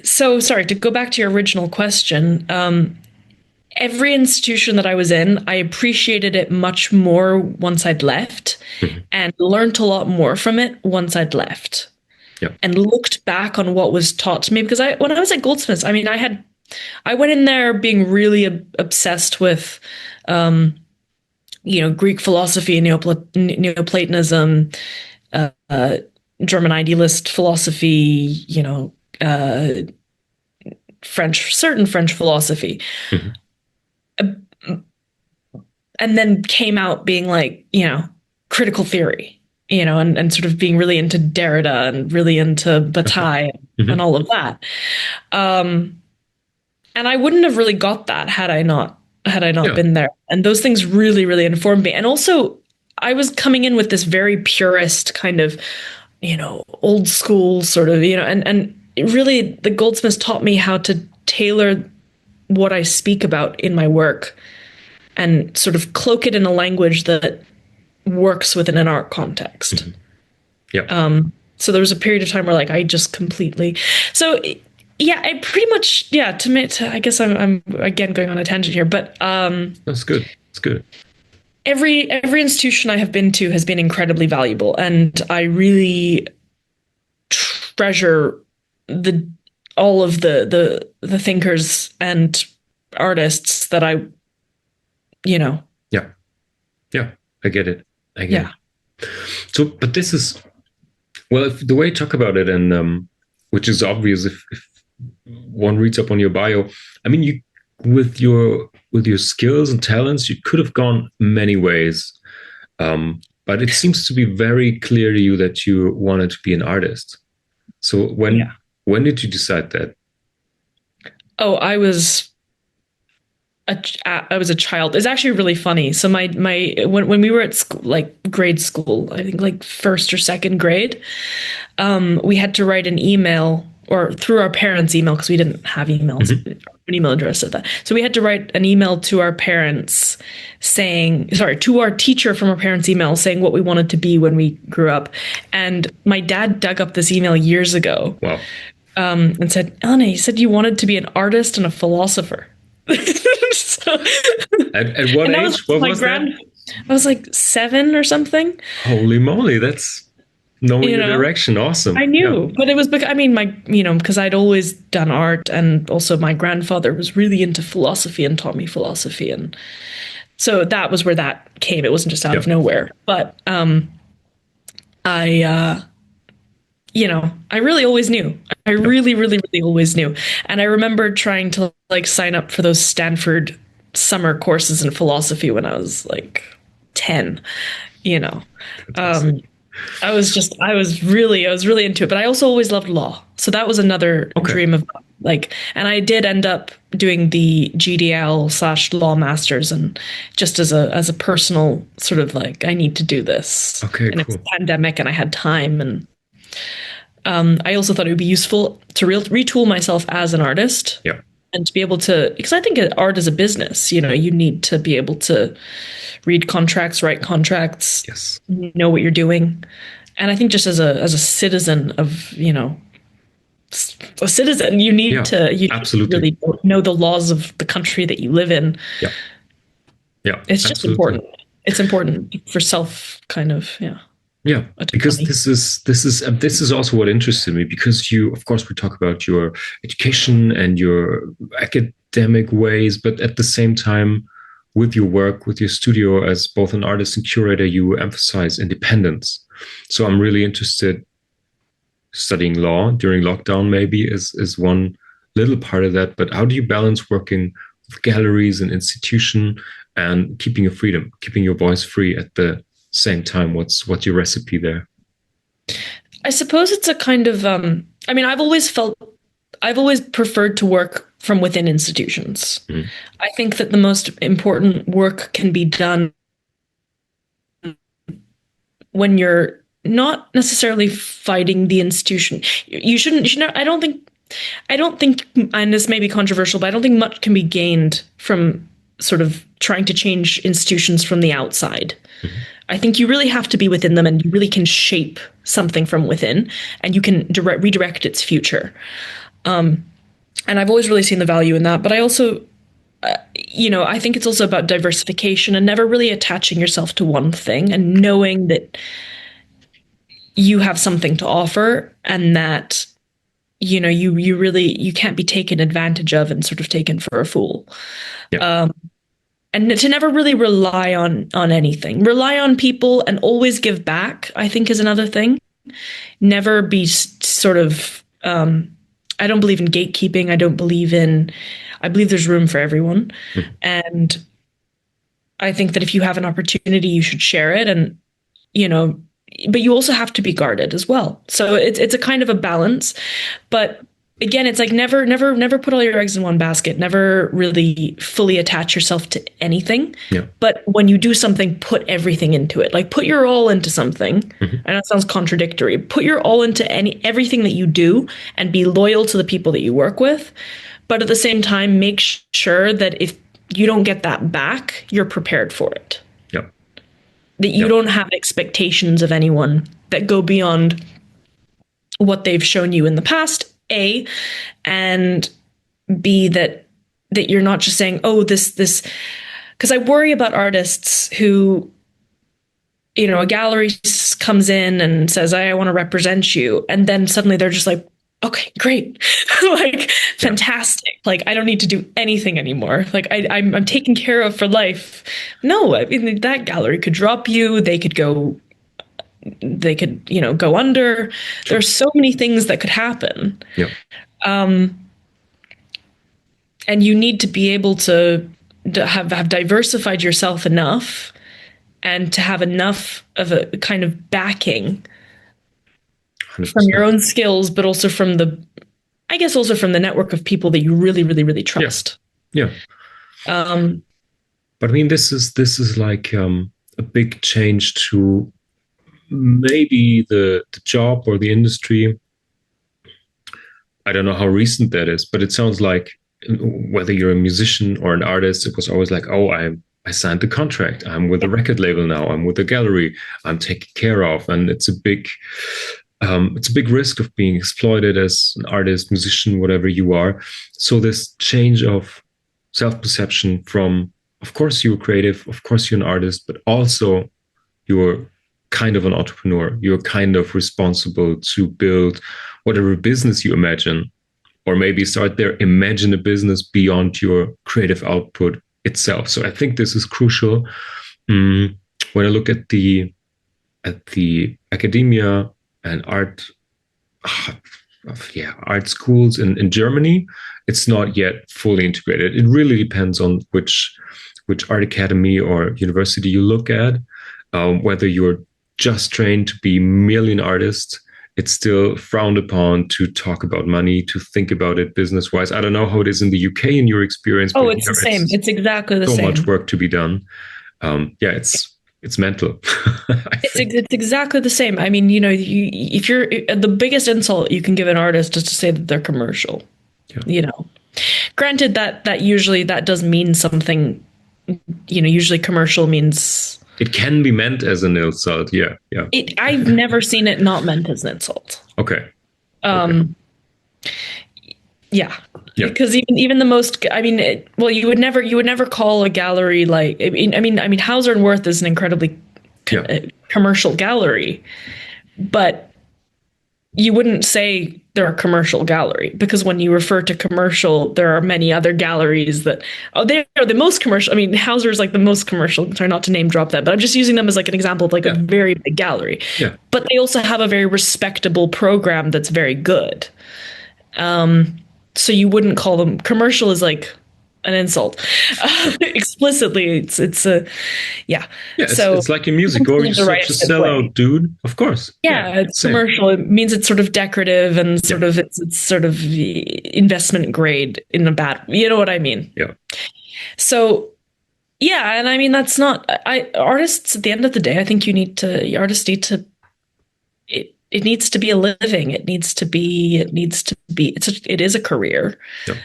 so sorry to go back to your original question. Every institution that I was in, I appreciated it much more once I'd left and learned a lot more from it once I'd left. And looked back on what was taught to me, because when I was at Goldsmiths, I mean, I went in there being really obsessed with, you know, Greek philosophy, Neoplatonism, German idealist philosophy, you know, certain French philosophy. And then came out being like, you know, critical theory, you know, and sort of being really into Derrida and really into Bataille and all of that. And I wouldn't have really got that had I not been there. And those things really, really informed me. And also I was coming in with this very purist kind of, you know, old school sort of, you know, and really the Goldsmiths taught me how to tailor what I speak about in my work and sort of cloak it in a language that works within an art context. So there was a period of time where like I just completely, so yeah, I pretty much, yeah, I guess I'm again going on a tangent here, but that's good. It's good. Every institution I have been to has been incredibly valuable, and I really treasure the all of the thinkers and artists that I, you know. Yeah, I get it. It. So, but this is, well, if the way you talk about it, and which is obvious if one reads up on your bio, I mean, you with your skills and talents, you could have gone many ways, but it seems to be very clear to you that you wanted to be an artist. So when did you decide that? Oh, I was a child. It's actually really funny. So when we were at school, like grade school, I think like first or second grade, we had to write an email, or through our parents' email, because we didn't have emails, an email address at that. So we had to write an email to our parents to our teacher from our parents' email saying what we wanted to be when we grew up. And my dad dug up this email years ago. Wow. And said, Elena, you said you wanted to be an artist and a philosopher. So, at what age? What was that? I was like 7 or something. Holy moly, that's knowing the direction. Awesome. I knew, but it was because because I'd always done art, and also my grandfather was really into philosophy and taught me philosophy, and so that was where that came. It wasn't just out of nowhere, but I really always knew. I really, really, really always knew. And I remember trying to like sign up for those Stanford summer courses in philosophy when I was like 10, I was really into it, but I also always loved law. So that was another dream of and I did end up doing the GDL/law masters, and just as a personal sort of like, I need to do this. Okay, and cool. It's a pandemic and I had time, and I also thought it would be useful to retool myself as an artist. Yeah. And to be able to, because I think art is a business, you need to be able to read contracts, write contracts, yes, know what you're doing. And I think just as a citizen of, a citizen, you need to absolutely really know the laws of the country that you live in. Yeah. Yeah. It's just important. It's important for self kind of, Yeah, because this is also what interested me, because of course, we talk about your education and your academic ways, but at the same time, with your work, with your studio as both an artist and curator, you emphasize independence. So I'm really interested. Studying law during lockdown maybe is one little part of that, but how do you balance working with galleries and institution and keeping your freedom, keeping your voice free at the same time? What's your recipe there? I suppose it's a kind of I've always preferred to work from within institutions. I think that the most important work can be done when you're not necessarily fighting the institution. You shouldn't, I don't think, and this may be controversial, but I don't think much can be gained from sort of trying to change institutions from the outside. I think you really have to be within them, and you really can shape something from within, and you can redirect its future. And I've always really seen the value in that. But I also, I think it's also about diversification and never really attaching yourself to one thing, and knowing that you have something to offer, and that, you can't be taken advantage of and sort of taken for a fool. Yeah. And to never really rely on anything. Rely on people and always give back, I think, is another thing. Never be sort of, I don't believe in gatekeeping. I believe there's room for everyone. And I think that if you have an opportunity, you should share it. And, but you also have to be guarded as well. So it's a kind of a balance. But again, it's like never put all your eggs in one basket. Never really fully attach yourself to anything. Yeah. But when you do something, put everything into it. Like put your all into something. And that sounds contradictory. Put your all into everything that you do, and be loyal to the people that you work with. But at the same time, make sure that if you don't get that back, you're prepared for it. Yeah. That you don't have expectations of anyone that go beyond what they've shown you in the past, A, and B, that you're not just saying, oh, this, because I worry about artists who, a gallery comes in and says, I want to represent you. And then suddenly they're just like, okay, great. Like, fantastic. Like, I don't need to do anything anymore. Like, I'm taken care of for life. No, I mean, that gallery could drop you. They could, go under. There's so many things that could happen. Yeah. And you need to be able to have diversified yourself enough and to have enough of a kind of backing 100%. from your own skills, but also from the network of people that you really, really, really trust. Yeah. But I mean, this is like a big change to maybe the job or the industry. I don't know how recent that is, but it sounds like whether you're a musician or an artist, it was always like, oh, I signed the contract. I'm with a record label now. I'm with a gallery. I'm taken care of, and it's a big risk of being exploited as an artist, musician, whatever you are. So this change of self-perception from, of course, you're creative, of course, you're an artist, but also you're kind of an entrepreneur. You're kind of responsible to build whatever business you imagine, or maybe start there, imagine a business beyond your creative output itself. So I think this is crucial. When I look at the academia and art schools in Germany, it's not yet fully integrated. It really depends on which art academy or university you look at, whether you're just trained to be merely an artist. It's still frowned upon to talk about money, to think about it business-wise. I don't know how it is in the UK in your experience. Oh, it's the same. It's exactly the same. So much work to be done. It's mental. It's exactly the same. I mean, if you're the biggest insult you can give an artist is to say that they're commercial. Yeah. Granted that usually that does mean something. Usually commercial means. It can be meant as an insult. Yeah. I've never seen it not meant as an insult. Okay. Yeah. Because even the most, you would never call a gallery like, I mean, Hauser and Wirth is an incredibly commercial gallery, but you wouldn't say they're a commercial gallery, because when you refer to commercial, there are many other galleries that, they are the most commercial. I mean, Hauser is like the most commercial. Sorry, not to name drop that, but I'm just using them as like an example of like a very big gallery. Yeah. But they also have a very respectable program that's very good. So you wouldn't call them commercial is like an insult. Explicitly, it's a so it's like in music, or you're such a sellout, dude. Of course. Yeah, it's same. Commercial. It means it's sort of decorative and sort of it's sort of investment grade in a bad. You know what I mean? Yeah. So yeah, and I mean that's not. Artists at the end of the day, I think artists need to. It needs to be a living. It is a career. Yeah.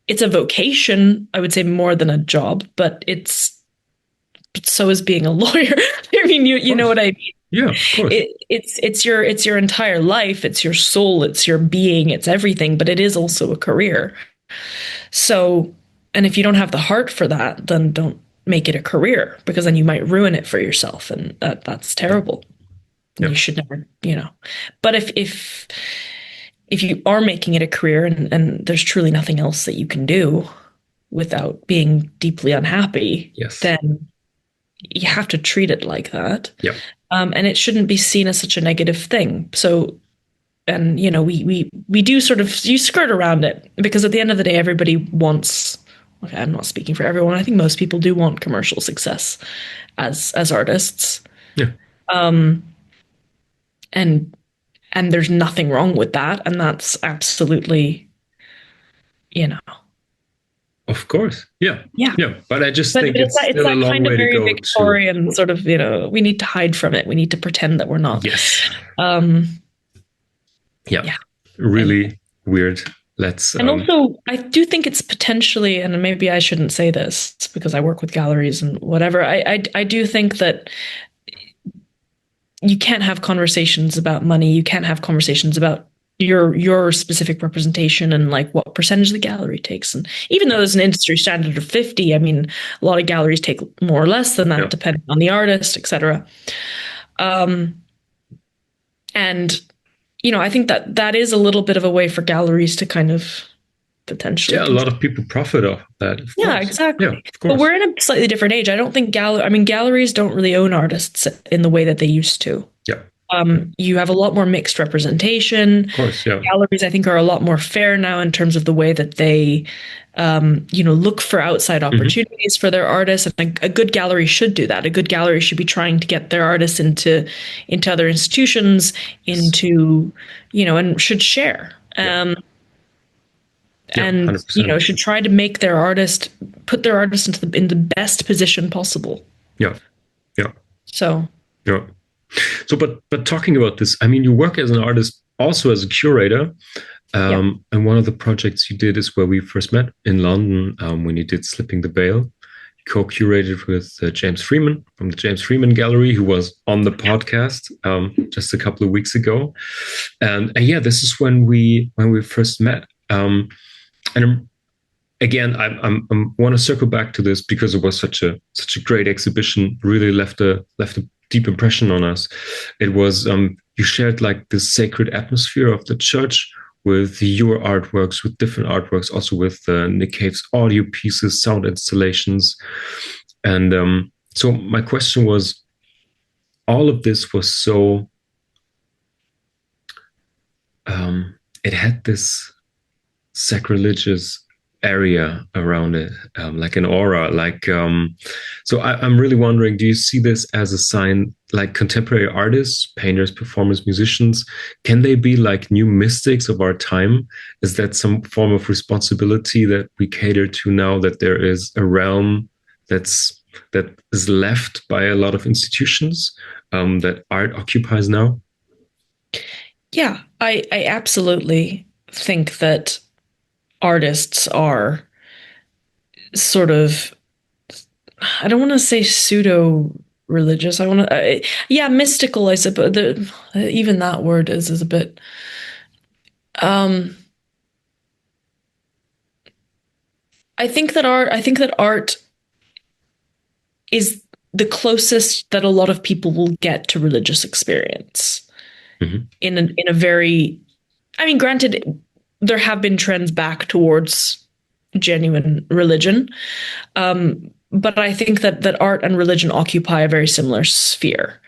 It's a vocation, I would say, more than a job, but so is being a lawyer. I mean, you know what I mean? Yeah, of course. It's your entire life. It's your soul. It's your being. It's everything, but it is also a career. So, and if you don't have the heart for that, then don't make it a career, because then you might ruin it for yourself, and that's terrible. Yeah. You should never, But if you are making it a career and there's truly nothing else that you can do without being deeply unhappy, then you have to treat it like that. Yeah. And it shouldn't be seen as such a negative thing. So, and we do sort of, you skirt around it, because at the end of the day, everybody wants. Okay, I'm not speaking for everyone. I think most people do want commercial success as artists. Yeah. And there's nothing wrong with that, and that's absolutely, Of course. Yeah. Yeah. But I just think it's still a long kind of way very to go. Victorian sort of, we need to hide from it. We need to pretend that we're not. Yes. Yeah. Really weird. And also, I do think it's potentially, and maybe I shouldn't say this because I work with galleries and whatever. I do think that you can't have conversations about money. You can't have conversations about your specific representation and like what percentage the gallery takes. And even though there's an industry standard of 50, I mean, a lot of galleries take more or less than that, depending on the artist, etc. And I think that is a little bit of a way for galleries to kind of potentially. Yeah, a lot of people profit off that. Of Yeah, course. exactly. Yeah, of course. But we're in a slightly different age. I don't think galleries don't really own artists in the way that they used to. Yeah. You have a lot more mixed representation. Of course, yeah. Galleries, I think, are a lot more fair now in terms of the way that they, look for outside opportunities for their artists. And a good gallery should do that. A good gallery should be trying to get their artists into other institutions, and should share. And 100%. should try to make their artist, put their artist in the best position possible. Yeah. So. Yeah. So, but talking about this, I mean, you work as an artist, also as a curator. And one of the projects you did is where we first met in London, when you did Slipping the Veil. You co-curated with James Freeman from the James Freeman Gallery, who was on the podcast just a couple of weeks ago. And this is when we first met. And again, I want to circle back to this because it was such a great exhibition. Really left a deep impression on us. It was you shared like this sacred atmosphere of the church with your artworks, with different artworks, also with Nick Cave's audio pieces, sound installations. And so my question was, all of this was so it had this sacrilegious area around it, like an aura, so I'm really wondering, do you see this as a sign, like contemporary artists, painters, performers, musicians, can they be like new mystics of our time? Is that some form of responsibility that we cater to now, that there is a realm that is left by a lot of institutions that art occupies now? Yeah, I absolutely think that artists are sort of, I don't want to say pseudo-religious. I want to, mystical, I suppose. Even that word is a bit. I think that art is the closest that a lot of people will get to religious experience. In a very, I mean, granted, there have been trends back towards genuine religion, but I think that art and religion occupy a very similar sphere,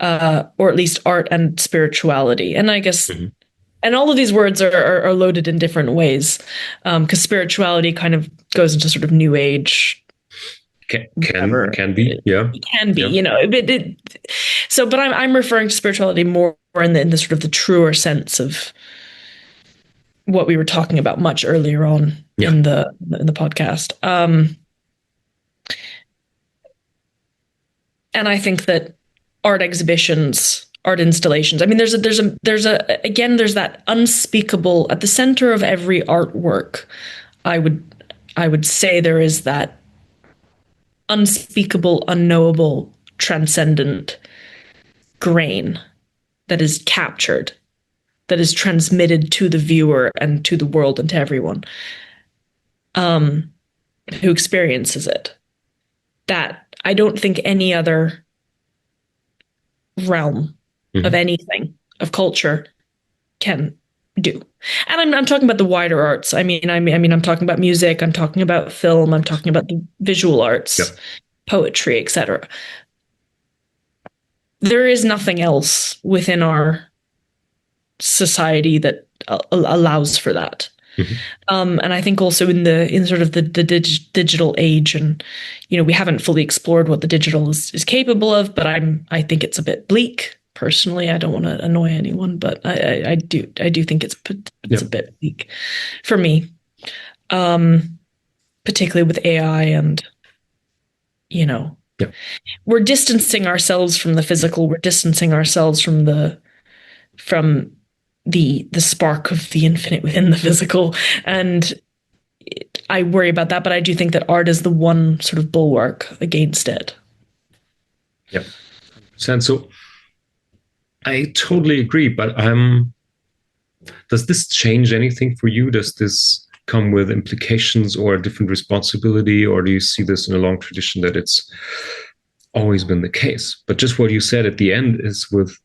or at least art and spirituality. And I guess, and all of these words are loaded in different ways, because spirituality kind of goes into sort of new age. Can be, yeah. It can be, so, but I'm referring to spirituality more in the sort of the truer sense of what we were talking about much earlier on in the podcast. And I think that art exhibitions, art installations, I mean, there's that unspeakable at the center of every artwork. I would say there is that unspeakable, unknowable, transcendent grain that is captured, that is transmitted to the viewer and to the world and to everyone who experiences it, that I don't think any other realm of anything, of culture, can do. And I'm talking about the wider arts. I mean, I'm talking about music, I'm talking about film, I'm talking about the visual arts, poetry, etc. There is nothing else within our society that allows for that. And I think also in sort of the digital age, and we haven't fully explored what the digital is capable of, but I think it's a bit bleak. Personally, I don't want to annoy anyone, but I do think it's a bit bleak for me, particularly with AI and we're distancing ourselves from the physical. We're distancing ourselves from the spark of the infinite within the physical, and I worry about that. But I do think that art is the one sort of bulwark against it. Yeah, so I totally agree. But does this change anything for you? Does this come with implications or a different responsibility, or do you see this in a long tradition that it's always been the case? But just what you said at the end is with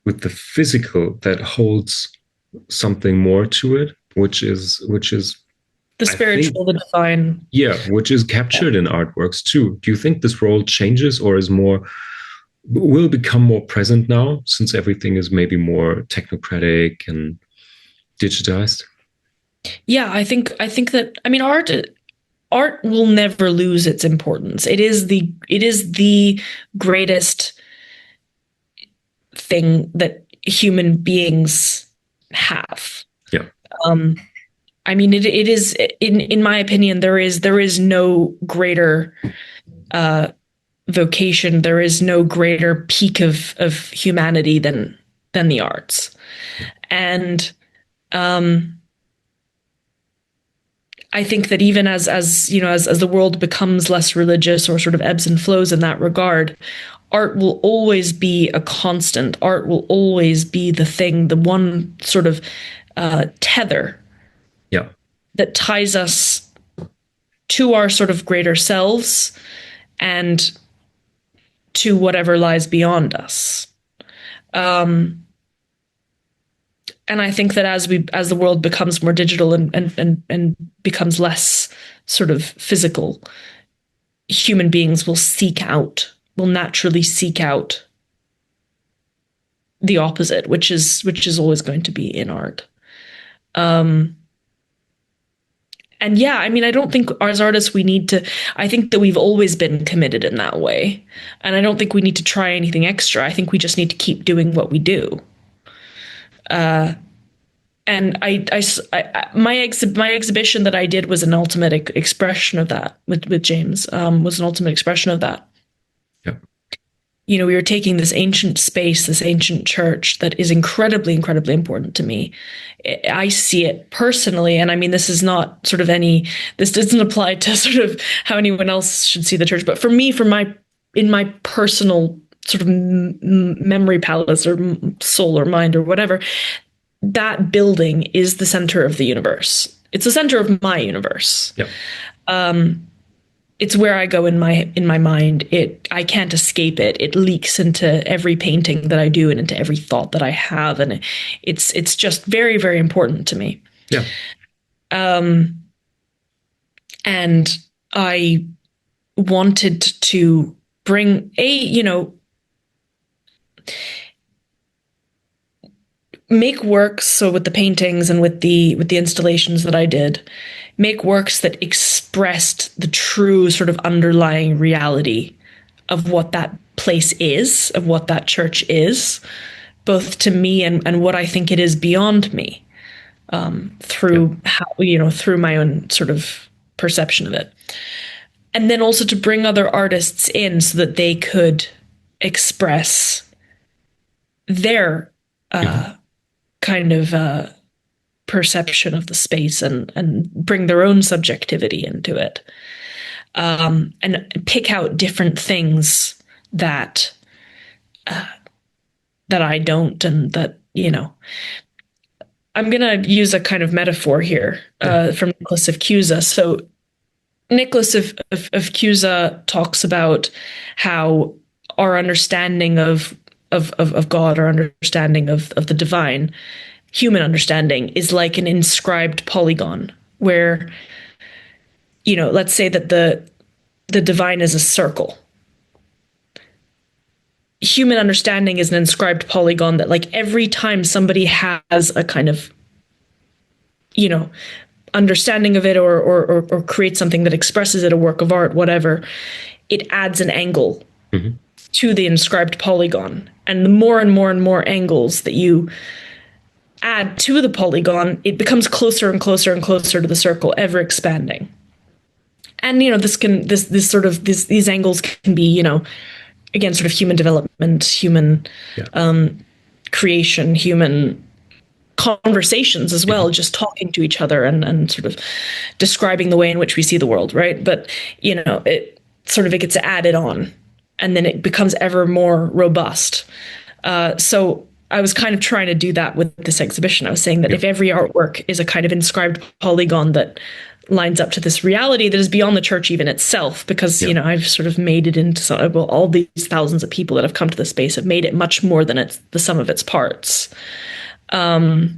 with the physical that holds something more to it, which is the spiritual, the divine. Yeah, which is captured in artworks too. Do you think this role changes or will become more present now, since everything is maybe more technocratic and digitized? Yeah, I think that, I mean, art will never lose its importance. It is the greatest thing that human beings have. Yeah. I mean, it is, in my opinion, there is no greater vocation. There is no greater peak of humanity than the arts. And I think that even as the world becomes less religious, or sort of ebbs and flows in that regard, art will always be a constant. Art will always be the thing, the one sort of tether, yeah, that ties us to our sort of greater selves and to whatever lies beyond us. And I think that as the world becomes more digital and becomes less sort of physical, human beings will naturally seek out the opposite, which is always going to be in art. And yeah, I mean, I don't think as artists I think that we've always been committed in that way. And I don't think we need to try anything extra. I think we just need to keep doing what we do. And my exhibition that I did was an ultimate expression of that with James, was an ultimate expression of that. Yeah. You know, we were taking this ancient space, this ancient church that is incredibly, incredibly important to me. I see it personally. And I mean, this doesn't apply to sort of how anyone else should see the church. But for me, in my personal sort of memory palace or soul or mind or whatever, that building is the center of the universe. It's the center of my universe. Yep. It's where I go in my mind. I can't escape it. It leaks into every painting that I do and into every thought that I have, and it's just very, very important to me. Yeah. And I wanted to bring make works, so with the paintings and with the installations that I did, make works that expressed the true sort of underlying reality of what that place is, of what that church is, both to me and what I think it is beyond me, through through my own sort of perception of it. And then also to bring other artists in so that they could express their kind of perception of the space and bring their own subjectivity into it, and pick out different things that I don't, and that, I'm going to use a kind of metaphor here from Nicholas of Cusa. So Nicholas of Cusa talks about how our understanding of God, our understanding of the divine, human understanding, is like an inscribed polygon where, let's say that the divine is a circle. Human understanding is an inscribed polygon that, like, every time somebody has a kind of, understanding of it or creates something that expresses it, a work of art, whatever, it adds an angle to the inscribed polygon. And the more and more and more angles that you add to the polygon, it becomes closer and closer and closer to the circle, ever expanding. And these angles can be, again, sort of human development, human creation, human conversations as well, just talking to each other and sort of describing the way in which we see the world, right? But it gets added on, and then it becomes ever more robust. So I was kind of trying to do that with this exhibition. I was saying that if every artwork is a kind of inscribed polygon that lines up to this reality that is beyond the church even itself, because I've sort of made it into all these thousands of people that have come to the space have made it much more than it's the sum of its parts. The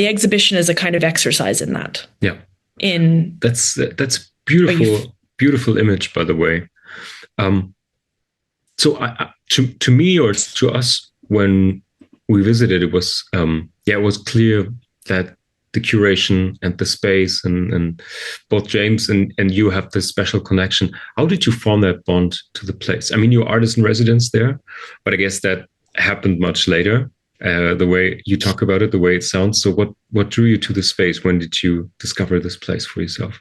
exhibition is a kind of exercise in that. Yeah, that's beautiful image, by the way. So to me, or to us, when we visited, it was clear that the curation and the space and both James and you have this special connection. How did you form that bond to the place? I mean, you're artist in residence there, but I guess that happened much later. The way you talk about it, the way it sounds. So what drew you to the space? When did you discover this place for yourself?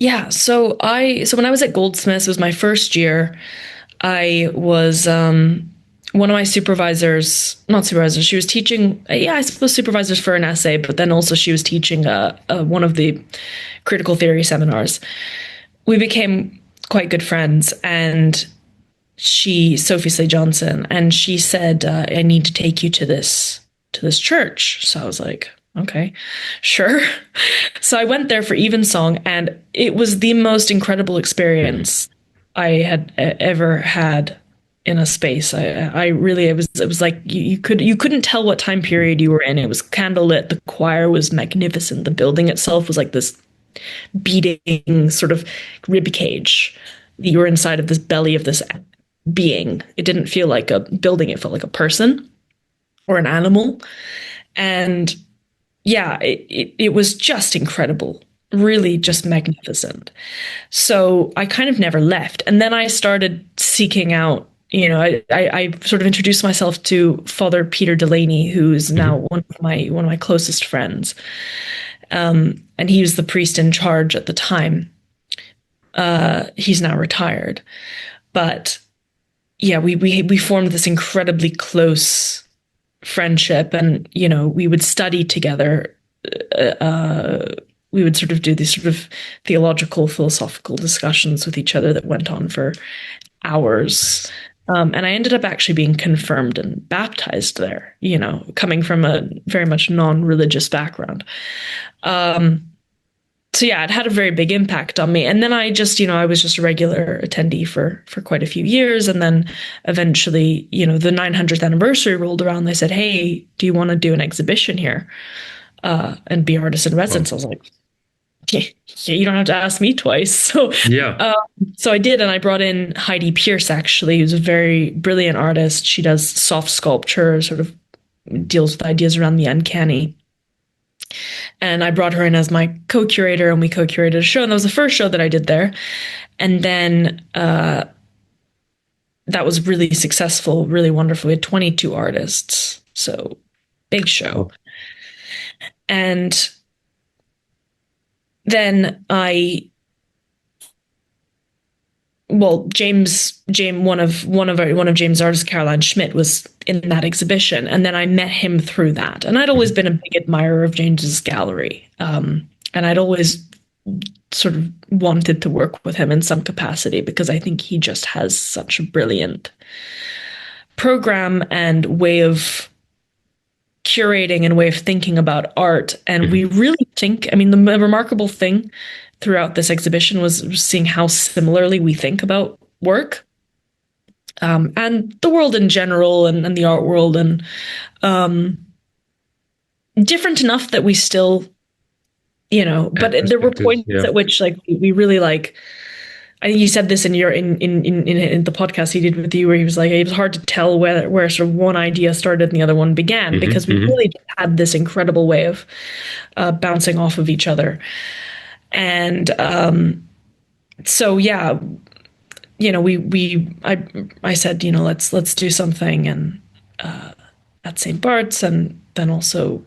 Yeah, so when I was at Goldsmiths, it was my first year. I was one of my supervisors, not supervisors, she was teaching, I suppose supervisors for an essay, but then also she was teaching one of the critical theory seminars. We became quite good friends, and Sophie Slay Johnson, and she said, I need to take you to this church. So I was like, okay, sure. So I went there for Evensong, and it was the most incredible experience I had ever had in a space. It was like you couldn't tell what time period you were in. It was candlelit. The choir was magnificent. The building itself was like this beating sort of rib cage. You were inside of this belly of this being. It didn't feel like a building. It felt like a person or an animal. And yeah, it was just incredible. Really just magnificent. So I kind of never left. And then I started seeking out, I sort of introduced myself to Father Peter Delaney, who's now one of my closest friends. And he was the priest in charge at the time. He's now retired. But yeah, we formed this incredibly close friendship, and, we would study together. We would sort of do these sort of theological, philosophical discussions with each other that went on for hours. And I ended up actually being confirmed and baptized there, coming from a very much non-religious background. So yeah, it had a very big impact on me. And then I just, I was just a regular attendee for quite a few years. And then eventually, the 900th anniversary rolled around. They said, hey, do you want to do an exhibition here and be artist in residence? I was like, yeah, you don't have to ask me twice. So so I did, and I brought in Heidi Pierce, actually, who's a very brilliant artist. She does soft sculpture, sort of deals with ideas around the uncanny. And I brought her in as my co-curator, and we co-curated a show. And that was the first show that I did there. And then that was really successful, really wonderful. We had 22 artists, so big show. And then James, one of James' artists, Caroline Schmidt, was in that exhibition, and then I met him through that. And I'd always been a big admirer of James's gallery, and I'd always sort of wanted to work with him in some capacity, because I think he just has such a brilliant program and way of curating and way of thinking about art. And we really think, I mean, the remarkable thing throughout this exhibition was seeing how similarly we think about work, and the world in general, and the art world, and different enough that we still, but there were points at which, like, we really, like, I think you said this in the podcast he did with you, where he was like, it was hard to tell where sort of one idea started and the other one began, because we really had this incredible way of bouncing off of each other. And so yeah, I said, let's do something, and at St. Bart's, and then also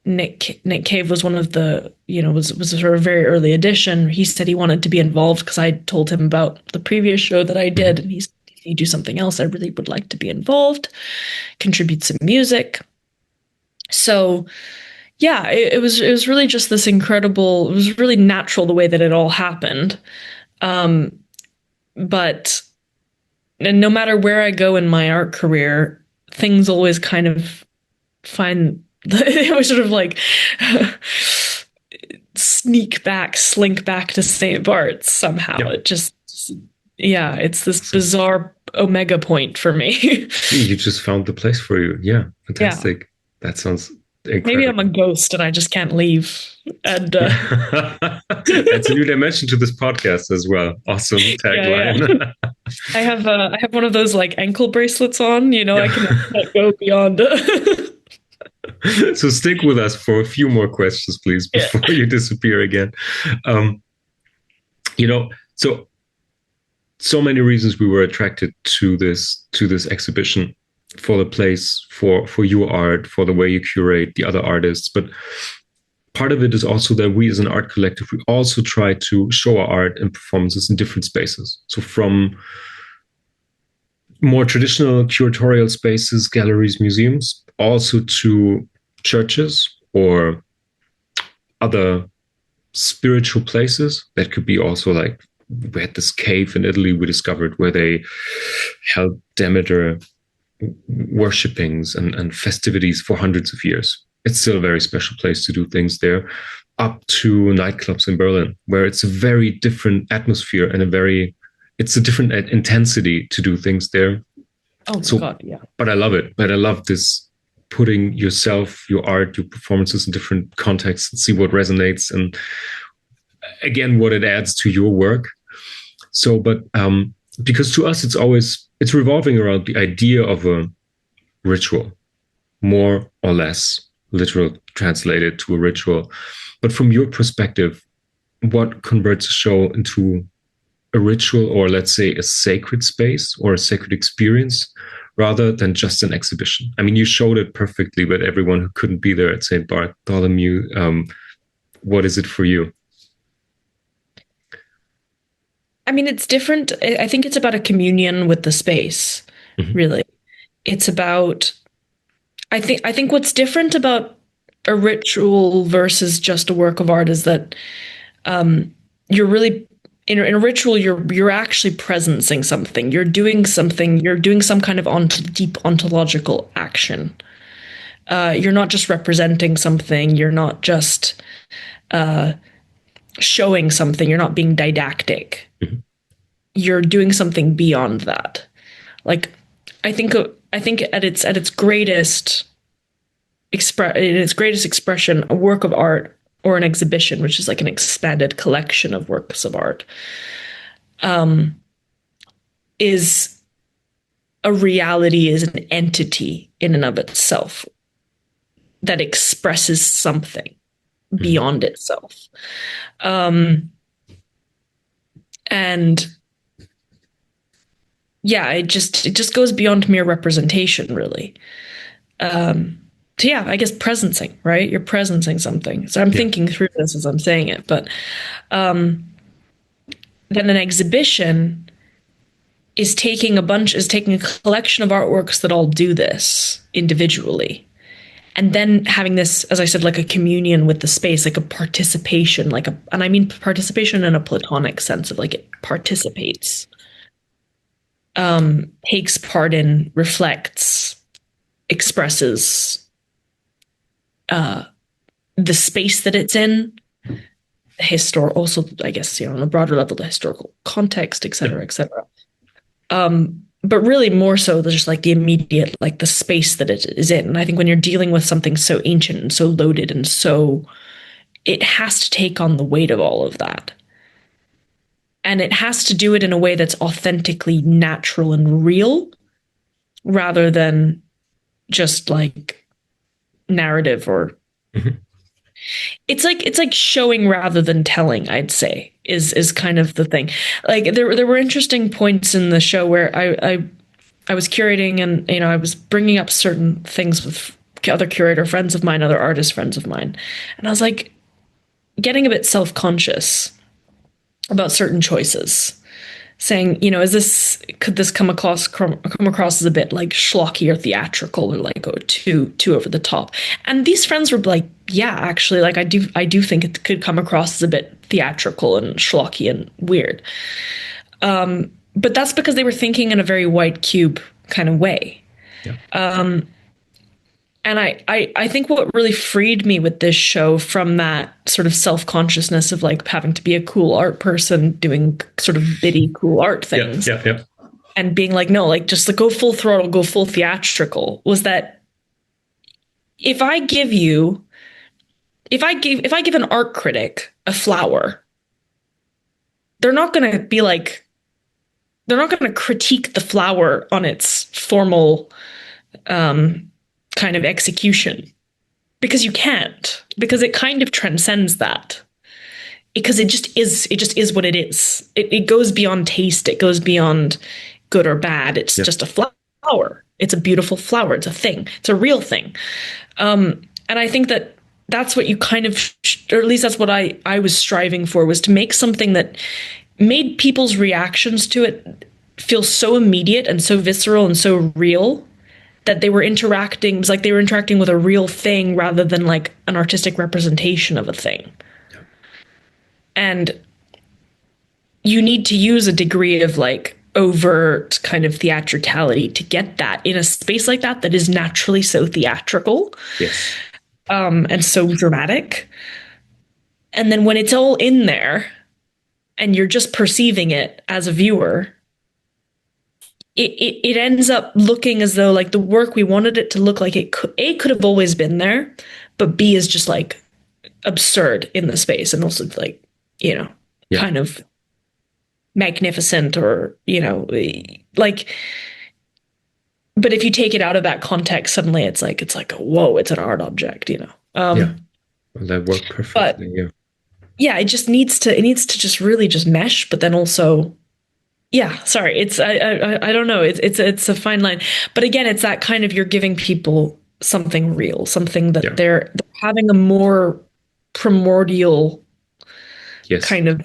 Nick Cave was one of the, was a sort of very early addition. He said he wanted to be involved because I told him about the previous show that I did, and he said, if you do something else, I really would like to be involved, contribute some music. So yeah, it was really just this incredible, it was really natural the way that it all happened. But no matter where I go in my art career, things always kind of find It was sort of like slink back to St. Bart's somehow. Yeah. It just, yeah, it's this bizarre omega point for me. You just found the place for you. Yeah, fantastic. Yeah. That sounds incredible. Maybe I'm a ghost and I just can't leave. And it's a new dimension to this podcast as well. Awesome tagline. Yeah. I have one of those like ankle bracelets on. I can go beyond. So stick with us for a few more questions, please, before you disappear again. So many reasons we were attracted to this exhibition, for the place, for your art, for the way you curate the other artists. But part of it is also that we as an art collective, we also try to show our art and performances in different spaces. So from more traditional curatorial spaces, galleries, museums, also to churches or other spiritual places. That could be also like, we had this cave in Italy we discovered where they held Demeter worshippings and festivities for hundreds of years. It's still a very special place to do things there, up to nightclubs in Berlin, where it's a very different atmosphere and it's a different intensity to do things there. Oh, so, God, yeah. But I love it. But I love this, putting yourself, your art, your performances in different contexts and see what resonates and again, what it adds to your work. So, but because to us, it's revolving around the idea of a ritual, more or less literal translated to a ritual. But from your perspective, what converts a show into a ritual, or let's say a sacred space or a sacred experience, rather than just an exhibition? I mean, you showed it perfectly, but everyone who couldn't be there at St. Bartholomew, what is it for you? I mean, it's different. I think it's about a communion with the space, really. It's about, I think what's different about a ritual versus just a work of art is that you're really, in a ritual, you're actually presencing something. You're doing something. You're doing some kind of deep ontological action. You're not just representing something. You're not just showing something. You're not being didactic. You're doing something beyond that. Like, I think at its greatest expression, a work of art or an exhibition, which is like an expanded collection of works of art, is a reality, is an entity in and of itself that expresses something beyond itself. And yeah, it just goes beyond mere representation, really. So yeah, I guess presencing, right? You're presencing something. So I'm thinking through this as I'm saying it, but then an exhibition is taking a collection of artworks that all do this individually, and then having this, as I said, like a communion with the space, like a participation, and I mean participation in a Platonic sense of like it participates, takes part in, reflects, expresses the space that it's in, also, I guess, on a broader level, the historical context, et cetera, et cetera. But really more so just like the immediate, like the space that it is in. And I think when you're dealing with something so ancient and so loaded and it has to take on the weight of all of that. And it has to do it in a way that's authentically natural and real, rather than just like narrative or it's like showing rather than telling, I'd say, is kind of the thing. Like there were interesting points in the show where I was curating, and I was bringing up certain things with other curator friends of mine, other artist friends of mine, and I was like getting a bit self-conscious about certain choices, saying, could this come across as a bit like schlocky or theatrical, or like too over the top? And these friends were like, yeah, actually, like I do think it could come across as a bit theatrical and schlocky and weird. But that's because they were thinking in a very white cube kind of way. Yeah. And I think what really freed me with this show from that sort of self-consciousness of like having to be a cool art person doing sort of bitty cool art things. Yeah. And being like, no, like just like go full throttle, go full theatrical, was that if I give an art critic a flower, they're not going to critique the flower on its formal kind of execution, because you can't, because it kind of transcends that, because it just is what it is. It goes beyond taste. It goes beyond good or bad. It's just a flower. It's a beautiful flower. It's a thing. It's a real thing. And I think that's what you kind of, or at least that's what I was striving for, was to make something that made people's reactions to it feel so immediate and so visceral and so real that they were interacting. It was like they were interacting with a real thing rather than like an artistic representation of a thing. Yeah. And you need to use a degree of like overt kind of theatricality to get that in a space like that is naturally so theatrical. Yes. And so dramatic. And then when it's all in there and you're just perceiving it as a viewer, it ends up looking as though like the work we wanted it to look like, it could have always been there, but B is just like absurd in the space, and also like, kind of magnificent, or, like, but if you take it out of that context, suddenly it's like, whoa, it's an art object, Well, that worked perfectly. But, yeah, it needs to just really just mesh, but then also, yeah, sorry, it's I don't know, it's a fine line, but again, it's that kind of, you're giving people something real, something that they're having a more primordial kind of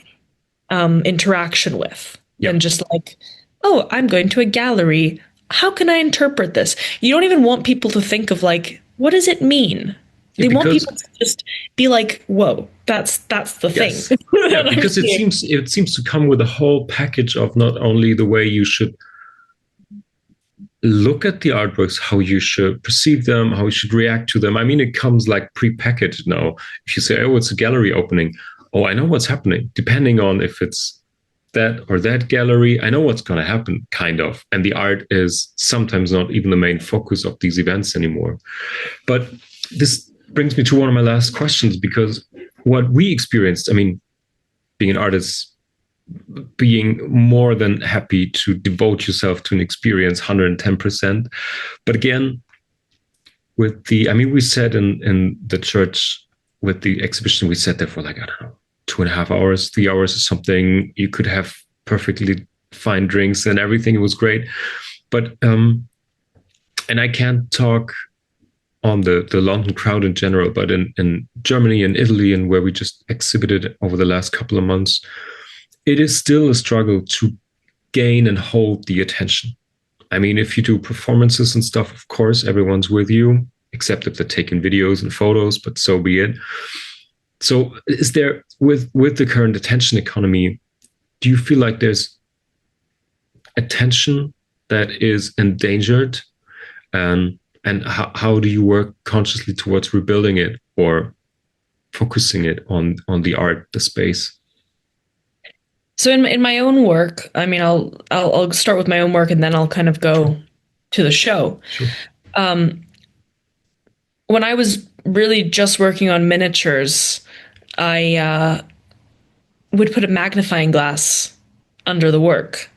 interaction with, than just like, oh, I'm going to a gallery, how can I interpret this? You don't even want people to think of like, what does it mean? They want people to just be like, whoa, that's the thing. Yeah, because it seems to come with a whole package of not only the way you should look at the artworks, how you should perceive them, how you should react to them. I mean, it comes like pre-packaged now. If you say, oh, it's a gallery opening, oh, I know what's happening. Depending on if it's that or that gallery, I know what's going to happen, kind of. And the art is sometimes not even the main focus of these events anymore. But this brings me to one of my last questions, because what we experienced, I mean, being an artist, being more than happy to devote yourself to an experience 110%. But again, we sat in the church with the exhibition, we sat there for like, I don't know, 2.5 hours, 3 hours or something. You could have perfectly fine drinks and everything. It was great. But, and I can't talk on the London crowd in general, but in Germany and Italy, and where we just exhibited over the last couple of months, it is still a struggle to gain and hold the attention. I mean, if you do performances and stuff, of course, everyone's with you, except if they're taking videos and photos, but so be it. So is there, with the current attention economy, do you feel like there's attention that is endangered? And how do you work consciously towards rebuilding it or focusing it on the art, the space? So in my own work, I mean, I'll start with my own work and then I'll kind of go to the show. Sure. When I was really just working on miniatures, I would put a magnifying glass under the work,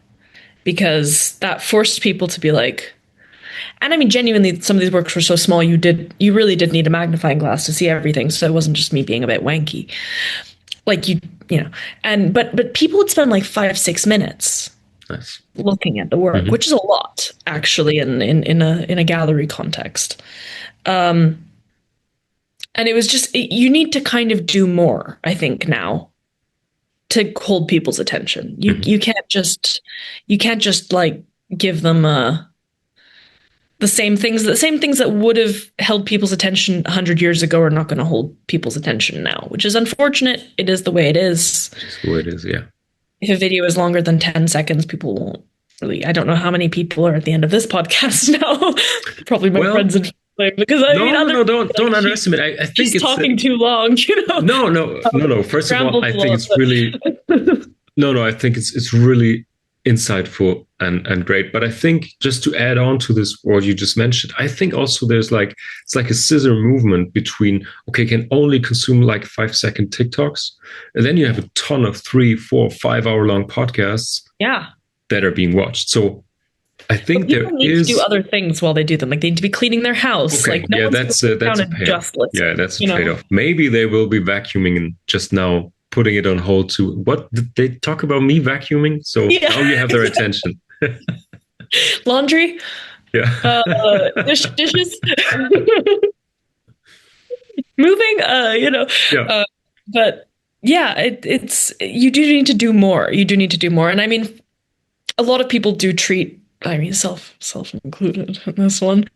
because that forced people to be like, and I mean, genuinely, some of these works were so small, you really did need a magnifying glass to see everything. So it wasn't just me being a bit wanky. Like but people would spend like 5-6 minutes looking at the work, which is a lot actually in a gallery context. And it was just, you need to kind of do more, I think, now to hold people's attention. You can't just like give them the same things that would have held people's attention 100 years ago are not going to hold people's attention now, which is unfortunate. It is the way it is. It's the way it is, yeah. If a video is longer than 10 seconds, people won't really, I don't know how many people are at the end of this podcast now. Probably my friends and because I mean, don't underestimate. I think she's talking too long. No. First of all, I think it's really I think it's really insightful and great. But I think just to add on to this, what you just mentioned, I think also there's it's like a scissor movement between, okay, can only consume like 5-second TikToks. And then you have a ton of 3, 4, 5 hour long podcasts that are being watched. So I think there is to do other things while they do them. Like they need to be cleaning their house. Okay, that's a payoff. Yeah, that's a trade-off. Maybe they will be vacuuming and just now putting it on hold to what did they talk about me vacuuming? So now you have their attention. Laundry. Yeah. Dishes. Moving. Yeah. But yeah, it's you do need to do more. You do need to do more. And I mean, a lot of people do treat, I mean, self included in this one,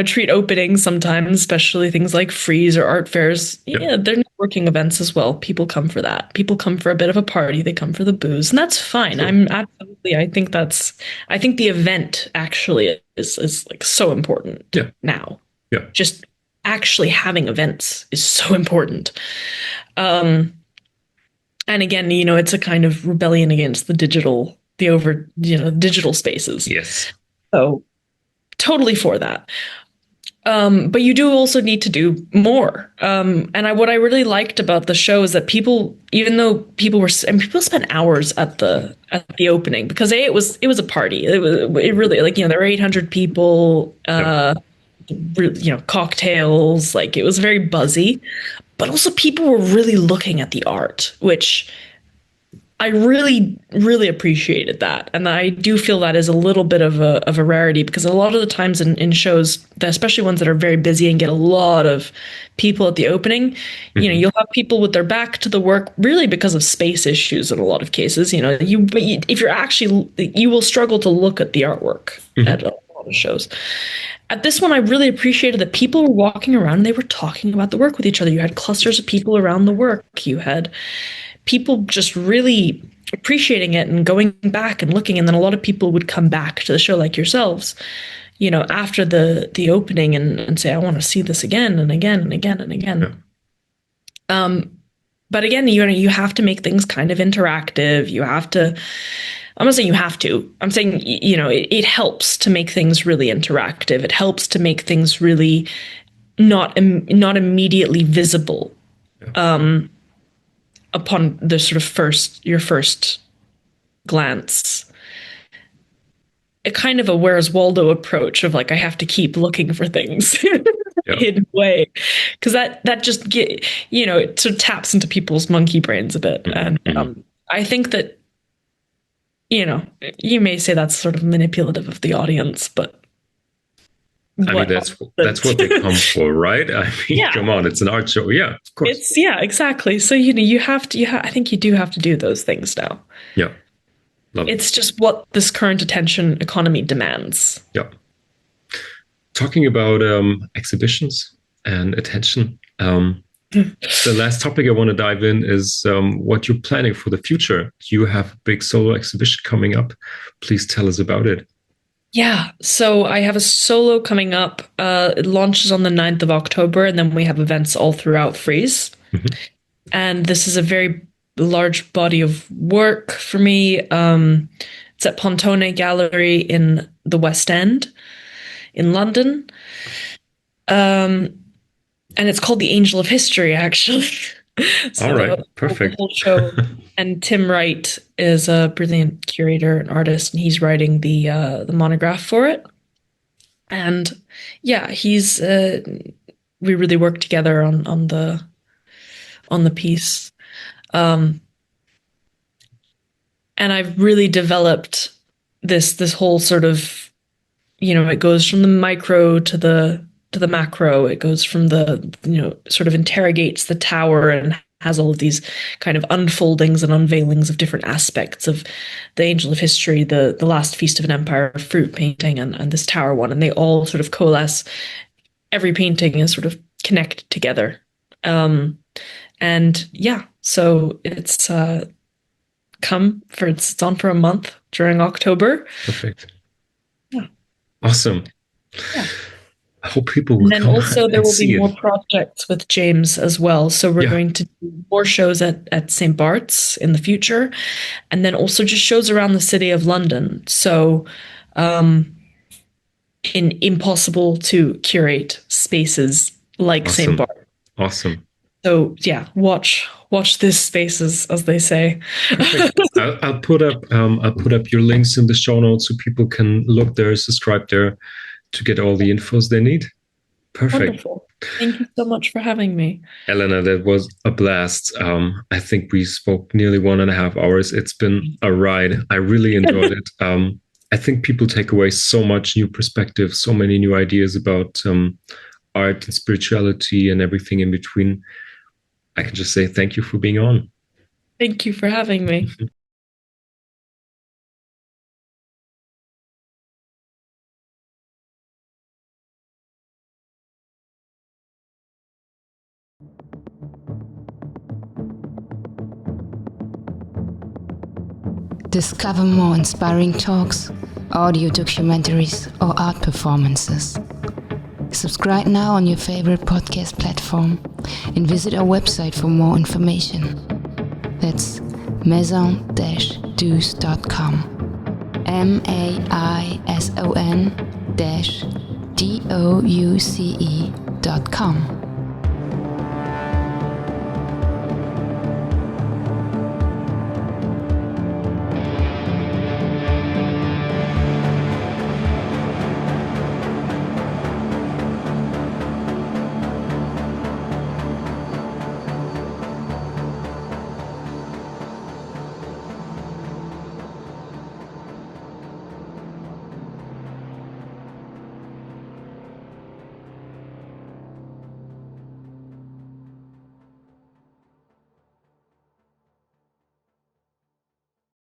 treat openings sometimes, especially things like Freeze or art fairs. Yeah, they're networking events as well. People come for that. People come for a bit of a party. They come for the booze, and that's fine. Sure. I think the event actually is like so important now. Yeah. Just actually having events is so important. And again, it's a kind of rebellion against the digital spaces. Yes. So totally for that. But you do also need to do more. What I really liked about the show is that people, even though people spent hours at the opening, because it was a party. It really there were 800 people, cocktails, like it was very buzzy, but also people were really looking at the art, which I really, really appreciated that. And I do feel that is a little bit of a rarity, because a lot of the times in shows, especially ones that are very busy and get a lot of people at the opening, you'll have people with their back to the work, really because of space issues in a lot of cases. If you're actually, you will struggle to look at the artwork at a lot of shows. At this one, I really appreciated that people were walking around and they were talking about the work with each other. You had clusters of people around the work. You had people just really appreciating it and going back and looking. And then a lot of people would come back to the show, like yourselves, after the opening and say, I want to see this again and again and again and again. Yeah. But again, you have to make things kind of interactive. I'm not saying you have to. I'm saying, it helps to make things really interactive. It helps to make things really not immediately visible. Yeah. Upon the sort of your first glance, a kind of a Where's Waldo approach of like, I have to keep looking for things hidden away, because that just it sort of taps into people's monkey brains a bit. And I think that, you may say that's sort of manipulative of the audience, but I mean, that's what they come for, right? I mean, come on, it's an art show. Yeah, of course. Exactly. So, you have to, I think you do have to do those things now. Yeah. Love it's just what this current attention economy demands. Yeah. Talking about exhibitions and attention, the last topic I want to dive in is what you're planning for the future. You have a big solo exhibition coming up. Please tell us about it. Yeah, so I have a solo coming up. It launches on the 9th of October, and then we have events all throughout Freeze. Mm-hmm. And this is a very large body of work for me. It's at Pontone Gallery in the West End in London. And it's called The Angel of History, actually. So all right, perfect. The whole show. And Tim Wright is a brilliant curator and artist, and he's writing the monograph for it. And yeah, we really work together on the piece. And I've really developed this whole sort of, it goes from the micro to the macro. It goes from the, sort of interrogates the tower and has all of these kind of unfoldings and unveilings of different aspects of the Angel of History, the Last Feast of an Empire, fruit painting, and this tower one. And they all sort of coalesce. Every painting is sort of connected together. And yeah, so it's on for a month during October. Perfect. Yeah. Awesome. Yeah. I hope people will And then come also there and will see be it. more projects with James as well. So we're going to do more shows at St. Bart's in the future, and then also just shows around the city of London. So impossible to curate spaces like St. Awesome. Bart. Awesome. So yeah, watch this spaces, as they say. I'll put up your links in the show notes so people can look there, subscribe there to get all the infos they need. Perfect. Wonderful. Thank you so much for having me. Elena, that was a blast. I think we spoke nearly 1.5 hours. It's been a ride. I really enjoyed it. I think people take away so much new perspective, so many new ideas about art and spirituality and everything in between. I can just say thank you for being on. Thank you for having me. Discover more inspiring talks, audio documentaries, or art performances. Subscribe now on your favorite podcast platform and visit our website for more information. That's maison-douce.com. maison-douce.com.